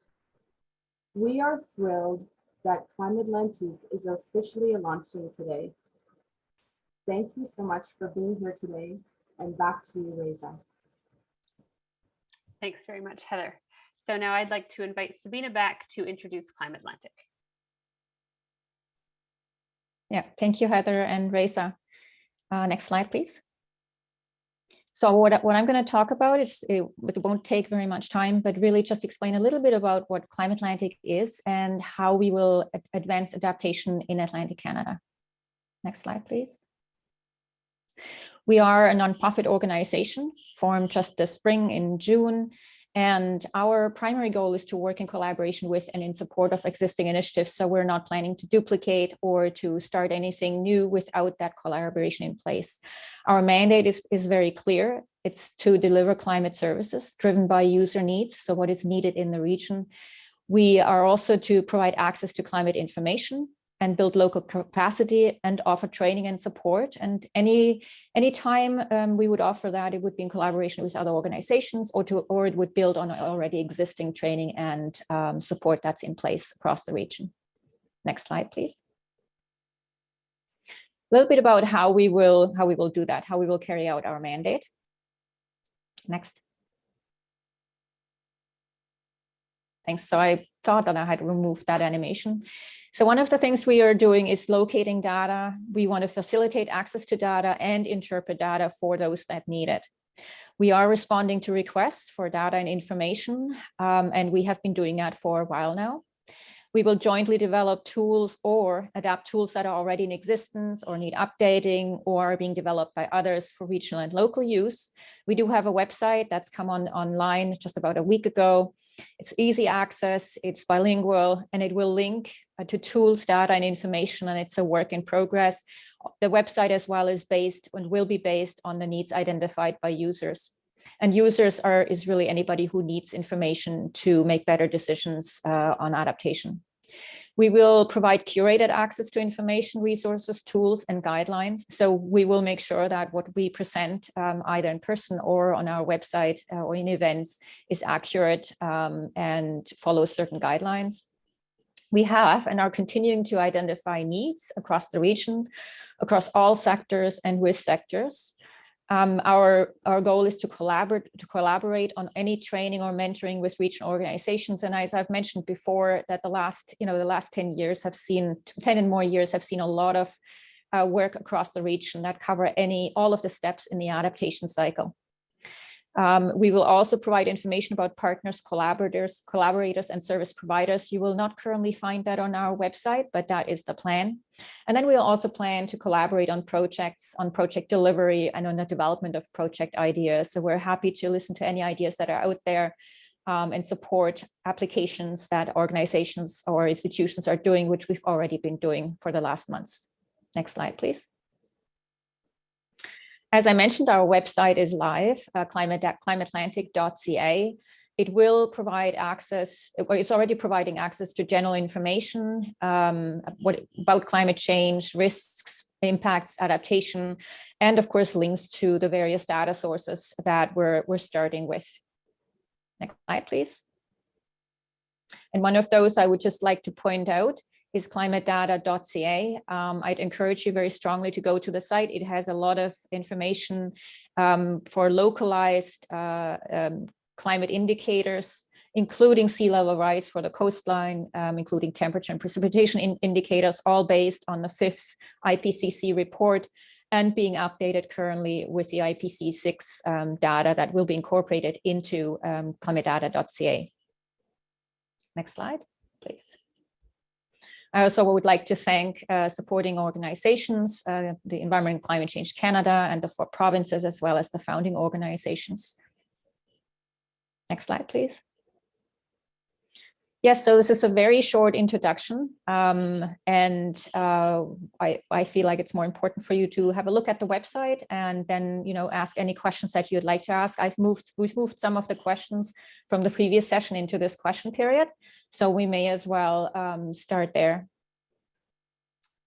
We are thrilled that CLIMAtlantic is officially launching today. Thank you so much for being here today, and back to you, Reza. Thanks very much, Heather. So now I'd like to invite Sabina back to introduce CLIMAtlantic. Yeah, thank you, Heather and Reza. Next slide, please. So what I'm going to talk about, it won't take very much time, but really just explain a little bit about what CLIMAtlantic is and how we will advance adaptation in Atlantic Canada. Next slide, please. We are a nonprofit organization formed just this spring in June, and our primary goal is to work in collaboration with and in support of existing initiatives. So we're not planning to duplicate or to start anything new without that collaboration in place. Our mandate is very clear. It's to deliver climate services driven by user needs, so what is needed in the region. We are also to provide access to climate information and build local capacity and offer training and support. And any time we would offer that, it would be in collaboration with other organizations or it would build on already existing training and support that's in place across the region. Next slide, please. A little bit about how we will do that, how we will carry out our mandate. Next. Thanks. So I thought that I had removed that animation. So one of the things we are doing is locating data. We want to facilitate access to data and interpret data for those that need it. We are responding to requests for data and information, and we have been doing that for a while now. We will jointly develop tools or adapt tools that are already in existence or need updating or are being developed by others for regional and local use. We do have a website that's come online just about a week ago. It's easy access, it's bilingual, and it will link to tools, data, and information, and it's a work in progress. The website as well is based and will be based on the needs identified by users. And users is really anybody who needs information to make better decisions on adaptation. We will provide curated access to information, resources, tools, and guidelines. So we will make sure that what we present either in person or on our website or in events is accurate and follows certain guidelines. We have and are continuing to identify needs across the region, across all sectors and with sectors. Our goal is to collaborate on any training or mentoring with regional organizations. And as I've mentioned before, that the last 10 years have seen, 10 and more years have seen a lot of work across the region that cover all of the steps in the adaptation cycle. We will also provide information about partners, collaborators, and service providers. You will not currently find that on our website, but that is the plan. And then we'll also plan to collaborate on projects, on project delivery, and on the development of project ideas. So we're happy to listen to any ideas that are out there and support applications that organizations or institutions are doing, which we've already been doing for the last months. Next slide, please. As I mentioned, our website is live, CLIMAtlantic.ca. It will provide access, or it's already providing access to general information about climate change, risks, impacts, adaptation, and of course, links to the various data sources that we're starting with. Next slide, please. And one of those I would just like to point out is CLIMAtdata.ca. I'd encourage you very strongly to go to the site. It has a lot of information for localized climate indicators, including sea level rise for the coastline, including temperature and precipitation indicators, all based on the 5th IPCC report and being updated currently with the IPCC data that will be incorporated into CLIMAtdata.ca. Next slide, please. I also would like to thank supporting organizations, the Environment and Climate Change Canada and the 4 provinces, as well as the founding organizations. Next slide, please. Yes, so this is a very short introduction, and I feel like it's more important for you to have a look at the website and then, ask any questions that you'd like to ask. We've moved some of the questions from the previous session into this question period, so we may as well start there.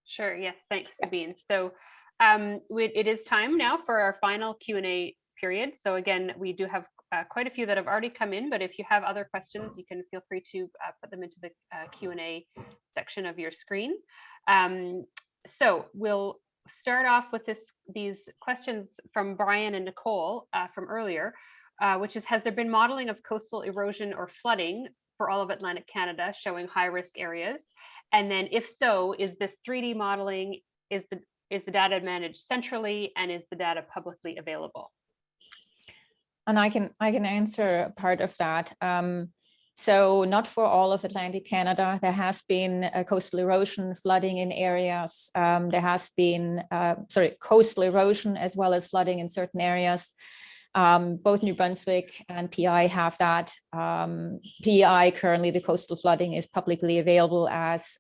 Sure. Yes. Thanks, Sabine. So it is time now for our final Q&A period. So again, we do have quite a few that have already come in, but if you have other questions, you can feel free to put them into the Q&A section of your screen. So we'll start off with these questions from Brian and Nicole from earlier, which is, has there been modeling of coastal erosion or flooding for all of Atlantic Canada showing high risk areas? And then if so, is this 3D modeling, is the data managed centrally, and is the data publicly available? And I can answer part of that. So not for all of Atlantic Canada. There has been coastal erosion, flooding in areas. There has been, coastal erosion as well as flooding in certain areas. Both New Brunswick and PI have that. PI currently, the coastal flooding is publicly available, as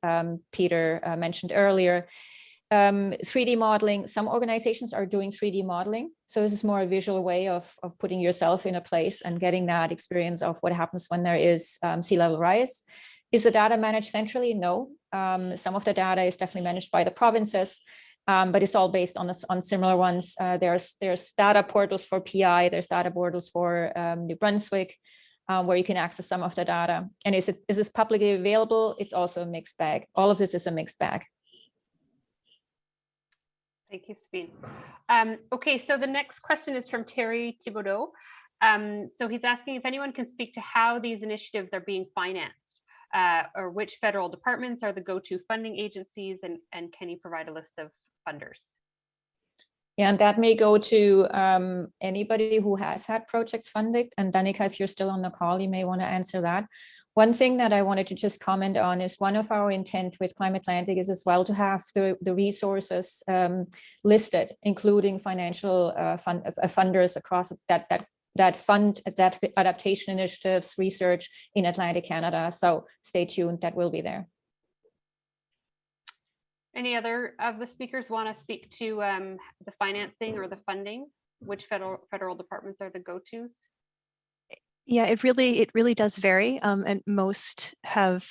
Peter mentioned earlier. 3D modeling, some organizations are doing 3D modeling. So this is more a visual way of putting yourself in a place and getting that experience of what happens when there is sea level rise. Is the data managed centrally? No. Some of the data is definitely managed by the provinces, but it's all based on similar ones. There's data portals for PI, there's data portals for New Brunswick, where you can access some of the data. And is this publicly available? It's also a mixed bag. All of this is a mixed bag. Thank you, Sabine. Okay, so the next question is from Terry Thibodeau. So he's asking if anyone can speak to how these initiatives are being financed, or which federal departments are the go-to funding agencies, and can you provide a list of funders? Yeah, and that may go to anybody who has had projects funded. And Danica, if you're still on the call, you may want to answer that. One thing that I wanted to just comment on is one of our intent with CLIMAtlantic is as well to have the resources listed, including financial funders across that fund adaptation initiatives, research in Atlantic Canada. So stay tuned, that will be there. Any other of the speakers want to speak to the financing or the funding? Which federal departments are the go-tos? Yeah, it really does vary, and most have.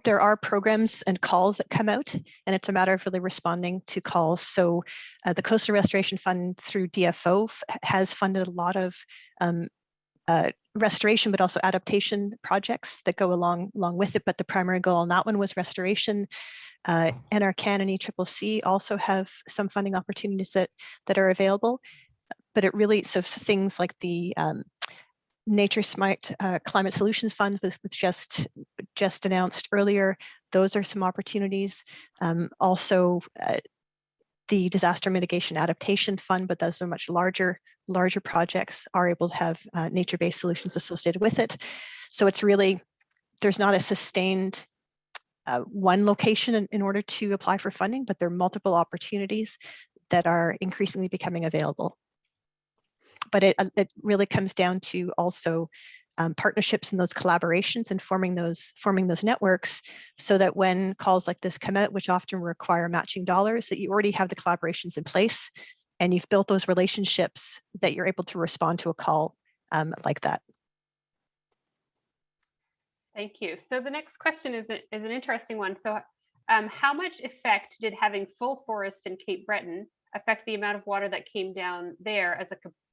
There are programs and calls that come out, and it's a matter of really responding to calls. So the Coastal Restoration Fund through DFO has funded a lot of restoration, but also adaptation projects that go along with it. But the primary goal on that one was restoration. NRCan and ECCC also have some funding opportunities that are available. But it really, so things like the Nature Smart Climate Solutions Fund was just announced earlier. Those are some opportunities. Also, the Disaster Mitigation Adaptation Fund, but those are much larger projects, are able to have nature-based solutions associated with it. So it's really, there's not a sustained one location in order to apply for funding, but there are multiple opportunities that are increasingly becoming available. But it really comes down to also partnerships and those collaborations and forming those networks, so that when calls like this come out, which often require matching dollars, that you already have the collaborations in place and you've built those relationships that you're able to respond to a call like that. Thank you. So the next question is an interesting one. So how much effect did having full forests in Cape Breton affect the amount of water that came down there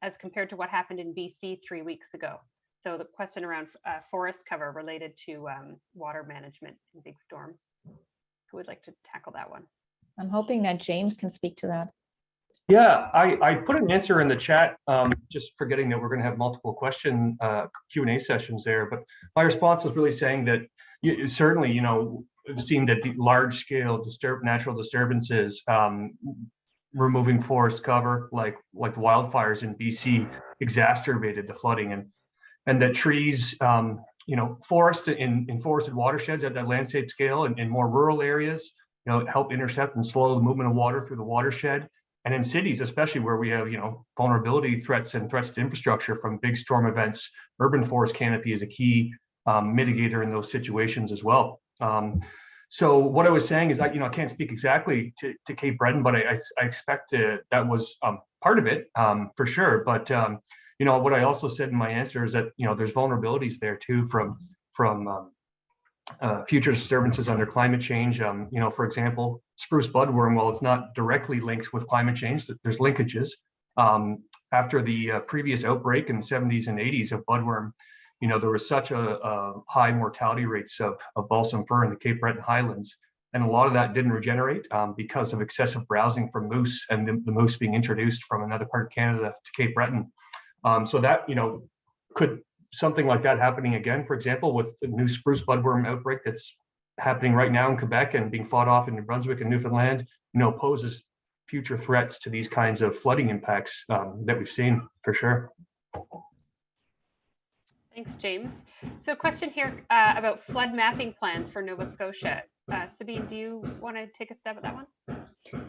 as compared to what happened in BC 3 weeks ago? So the question around forest cover related to water management in big storms. Who would like to tackle that one? I'm hoping that James can speak to that. Yeah, I put an answer in the chat, just forgetting that we're going to have multiple question Q&A sessions there. But my response was really saying that certainly, you know, we've seen that the large scale natural disturbances, removing forest cover, like the wildfires in BC, exacerbated the flooding, and that trees, you know, forests in forested watersheds at that landscape scale and in more rural areas, you know, help intercept and slow the movement of water through the watershed. And in cities, especially where we have, you know, vulnerability threats and threats to infrastructure from big storm events, urban forest canopy is a key mitigator in those situations as well. So what I was saying is that, you know, I can't speak exactly to Cape Breton, but I expect that was part of it for sure. But you know, what I also said in my answer is that, you know, there's vulnerabilities there too from future disturbances under climate change. You know, for example, spruce budworm, while it's not directly linked with climate change, there's linkages. After the previous outbreak in the 70s and 80s of budworm, you know, there was such a high mortality rates of balsam fir in the Cape Breton Highlands. And a lot of that didn't regenerate because of excessive browsing from moose, and the moose being introduced from another part of Canada to Cape Breton. So that, you know, could something like that happening again, for example, with the new spruce budworm outbreak that's happening right now in Quebec and being fought off in New Brunswick and Newfoundland, you know, poses future threats to these kinds of flooding impacts that we've seen for sure. Thanks, James. So a question here about flood mapping plans for Nova Scotia. Sabine, do you want to take a stab at that one?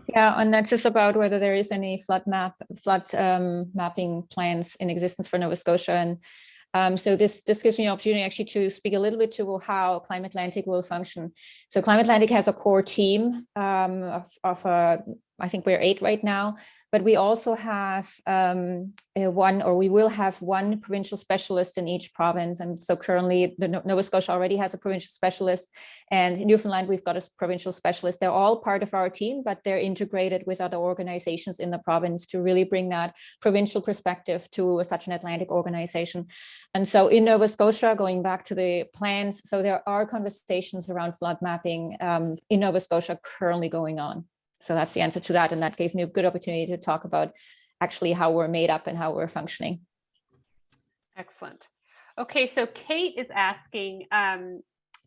Yeah, and that's just about whether there is any flood mapping plans in existence for Nova Scotia. And so this gives me an opportunity actually to speak a little bit to how CLIMAtlantic will function. So CLIMAtlantic has a core team I think we're 8 right now, but we also have we will have one provincial specialist in each province. And so currently Nova Scotia already has a provincial specialist, and in Newfoundland, we've got a provincial specialist. They're all part of our team, but they're integrated with other organizations in the province to really bring that provincial perspective to such an Atlantic organization. And so in Nova Scotia, going back to the plans, so there are conversations around flood mapping in Nova Scotia currently going on. So that's the answer to that. And that gave me a good opportunity to talk about actually how we're made up and how we're functioning. Excellent. Okay, so Kate is asking,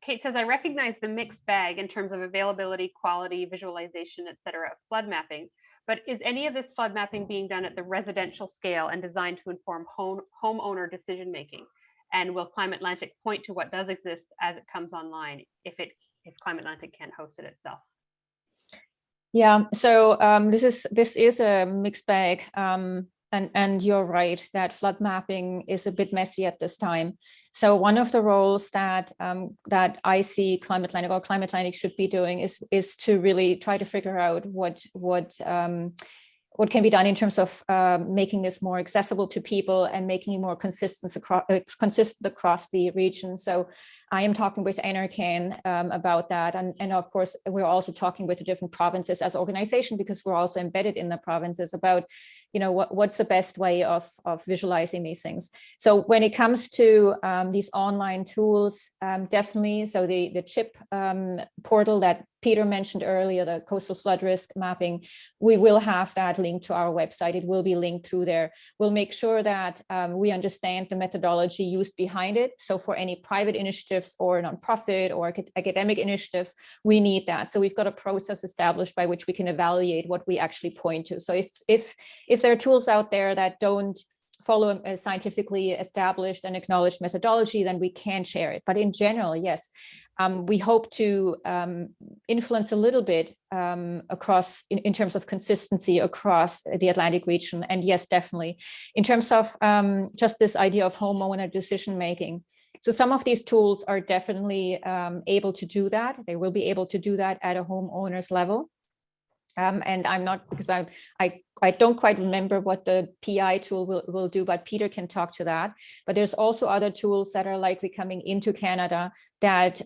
Kate says, I recognize the mixed bag in terms of availability, quality, visualization, et cetera, of flood mapping, but is any of this flood mapping being done at the residential scale and designed to inform homeowner decision-making? And will CLIMAtlantic point to what does exist as it comes online if CLIMAtlantic can't host it itself? Yeah, so this is a mixed bag, and you're right that flood mapping is a bit messy at this time. So one of the roles that I see CLIMAtlantic or CLIMAtlantic should be doing is to really try to figure out what can be done in terms of making this more accessible to people and making it more consistent across the region. So I am talking with NRCan about that. And of course, we're also talking with the different provinces as an organization, because we're also embedded in the provinces, about what's the best way of visualizing these things. So when it comes to these online tools, definitely. So the CHIP portal that Peter mentioned earlier, the coastal flood risk mapping, we will have that linked to our website. It will be linked through there. We'll make sure that we understand the methodology used behind it. So for any private initiatives or nonprofit or academic initiatives, we need that. So we've got a process established by which we can evaluate what we actually point to. So if there are tools out there that don't follow a scientifically established and acknowledged methodology, then we can share it. But in general, yes, we hope to influence a little bit across in terms of consistency across the Atlantic region. And yes, definitely in terms of just this idea of homeowner decision making. So some of these tools are definitely able to do that. They will be able to do that at a homeowner's level. And I'm not, because I don't quite remember what the PI tool will do, but Peter can talk to that. But there's also other tools that are likely coming into Canada that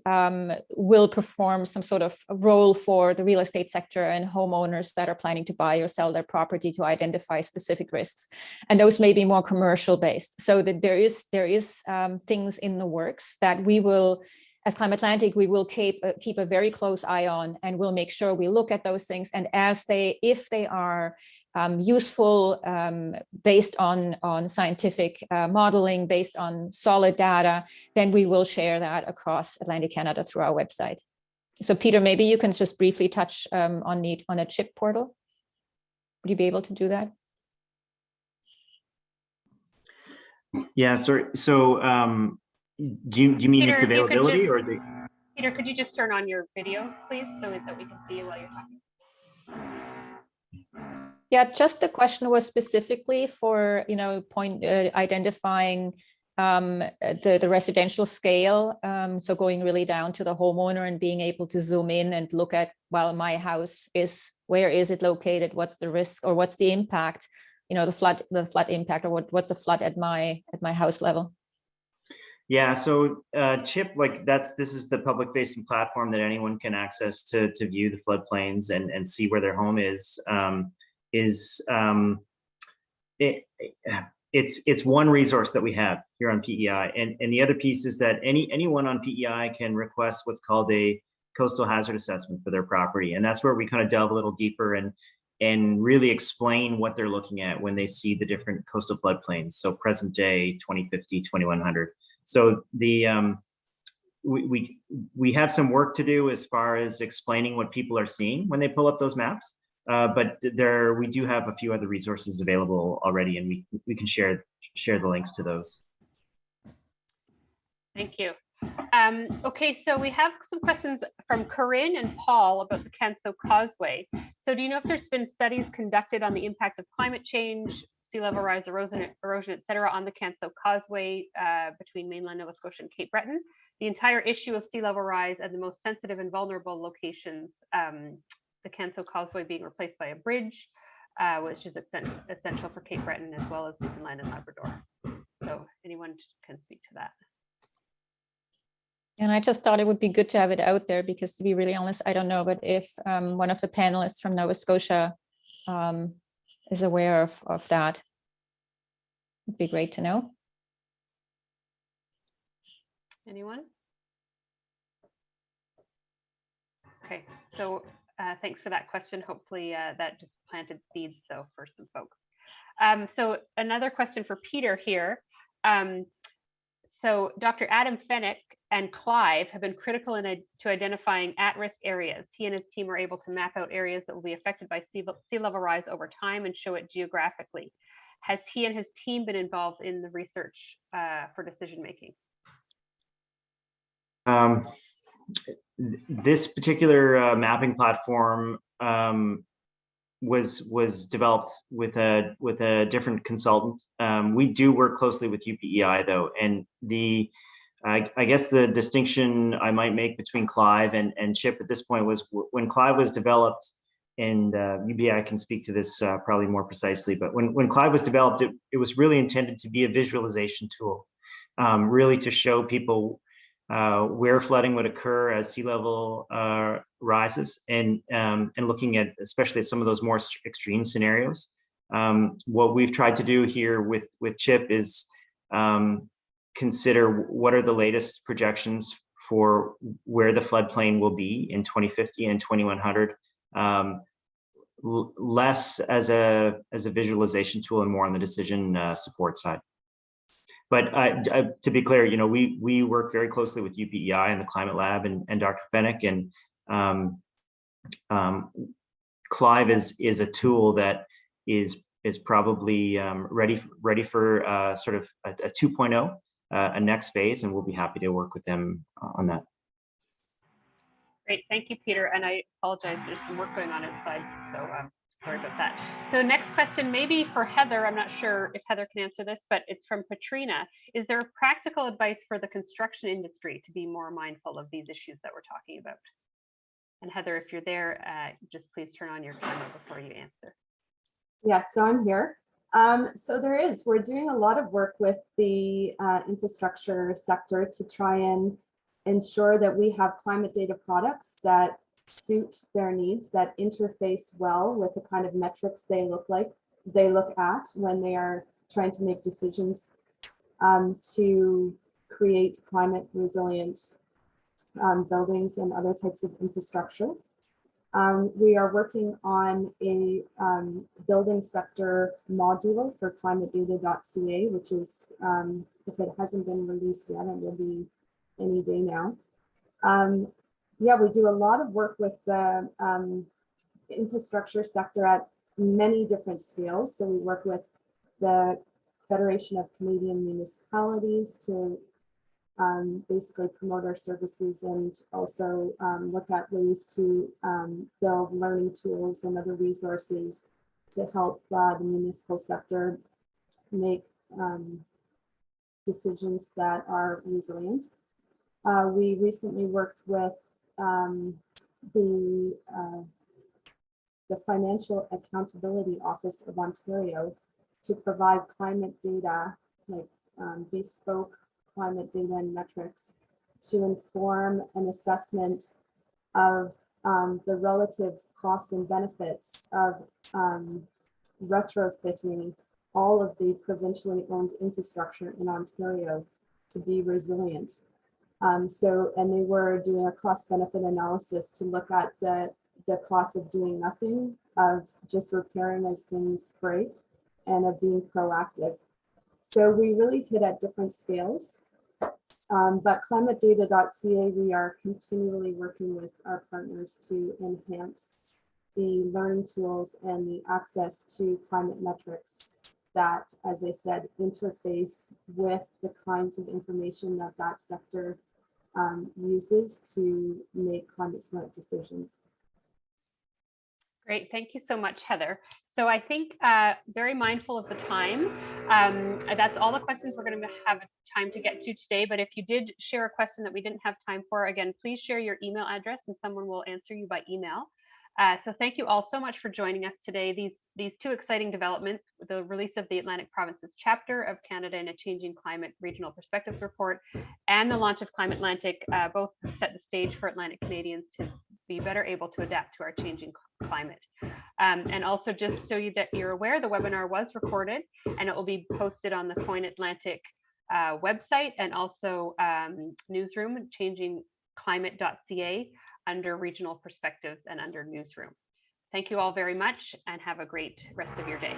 will perform some sort of role for the real estate sector and homeowners that are planning to buy or sell their property to identify specific risks. And those may be more commercial based. So that there is things in the works that we will, as CLIMAtlantic, we will keep a very close eye on, and we'll make sure we look at those things. And if they are useful, based on scientific modeling, based on solid data, then we will share that across Atlantic Canada through our website. So Peter, maybe you can just briefly touch on a CHIP portal. Would you be able to do that? Yeah, sorry. So do you mean Peter, its availability or the? Peter, could you just turn on your video, please, so that we can see you while you're talking? Yeah, just the question was specifically for identifying the residential scale. So going really down to the homeowner and being able to zoom in and look at, well, my house where is it located? What's the risk or what's the impact? The flood impact, or what's the flood at my house level? Yeah, so CHIP, this is the public facing platform that anyone can access to view the floodplains and see where their home is. It's one resource that we have here on PEI, and the other piece is that anyone on PEI can request what's called a coastal hazard assessment for their property, and that's where we kind of delve a little deeper and really explain what they're looking at when they see the different coastal floodplains. So present day, 2050, 2100. So the we have some work to do as far as explaining what people are seeing when they pull up those maps. But we do have a few other resources available already, and we can share the links to those. Thank you. Okay, so we have some questions from Corinne and Paul about the Canso Causeway. So do you know if there's been studies conducted on the impact of climate change, sea level rise, erosion, et cetera, on the Canso Causeway between mainland Nova Scotia and Cape Breton? The entire issue of sea level rise and the most sensitive and vulnerable locations, the Canso Causeway being replaced by a bridge, which is essential for Cape Breton as well as Newfoundland and Labrador. So anyone can speak to that. And I just thought it would be good to have it out there because, to be really honest, I don't know, but if one of the panelists from Nova Scotia is aware of that, it'd be great to know. Anyone? Okay, so thanks for that question. Hopefully that just planted seeds though for some folks. So another question for Peter here. So Dr. Adam Fennick and Clive have been critical to identifying at-risk areas. He and his team are able to map out areas that will be affected by sea level rise over time and show it geographically. Has he and his team been involved in the research for decision making? This particular mapping platform was developed with a different consultant. We do work closely with UPEI though, and I guess the distinction I might make between Clive and CHIP at this point was when Clive was developed, and UPEI can speak to this probably more precisely, but when Clive was developed, it was really intended to be a visualization tool, really to show people where flooding would occur as sea level rises, and looking at especially at some of those more extreme scenarios. What we've tried to do here with CHIP is consider what are the latest projections for where the floodplain will be in 2050 and 2100, less as a visualization tool and more on the decision support side. But to be clear, you know, we work very closely with UPEI and the Climate Lab and Dr. Fennick, and CLIVE is a tool that is probably ready for sort of a 2.0, a next phase, and we'll be happy to work with them on that. Great, thank you, Peter. And I apologize, there's some work going on outside, so sorry about that. So next question, maybe for Heather. I'm not sure if Heather can answer this, but it's from Katrina. Is there practical advice for the construction industry to be more mindful of these issues that we're talking about? And Heather, if you're there, just please turn on your camera before you answer. Yes, so I'm here. So we're doing a lot of work with the infrastructure sector to try and ensure that we have climate data products that suit their needs, that interface well with the kind of metrics they look at when they are trying to make decisions to create climate resilient buildings and other types of infrastructure. We are working on a building sector module for ClimateData.ca, which is, if it hasn't been released yet, it will be any day now. Yeah, we do a lot of work with the infrastructure sector at many different scales. So we work with the Federation of Canadian Municipalities to basically promote our services and also look at ways to build learning tools and other resources to help the municipal sector make decisions that are resilient. We recently worked with the Financial Accountability Office of Ontario to provide climate data, like bespoke climate data and metrics, to inform an assessment of the relative costs and benefits of retrofitting all of the provincially owned infrastructure in Ontario to be resilient. And they were doing a cost-benefit analysis to look at the cost of doing nothing, of just repairing as things break, and of being proactive. So we really hit at different scales. But ClimateData.ca, we are continually working with our partners to enhance the learning tools and the access to climate metrics that, as I said, interface with the kinds of information that sector uses to make climate smart decisions. Great, thank you so much, Heather. So I think very mindful of the time. That's all the questions we're going to have time to get to today. But if you did share a question that we didn't have time for, again, please share your email address and someone will answer you by email. So thank you all so much for joining us today. These two exciting developments, the release of the Atlantic Provinces chapter of Canada in a Changing Climate Regional Perspectives Report and the launch of CLIMAtlantic, both set the stage for Atlantic Canadians to be better able to adapt to our changing climate. And also, just so that you're aware, the webinar was recorded and it will be posted on the COINAtlantic website and also newsroom, changingclimate.ca, under regional perspectives and under newsroom. Thank you all very much and have a great rest of your day.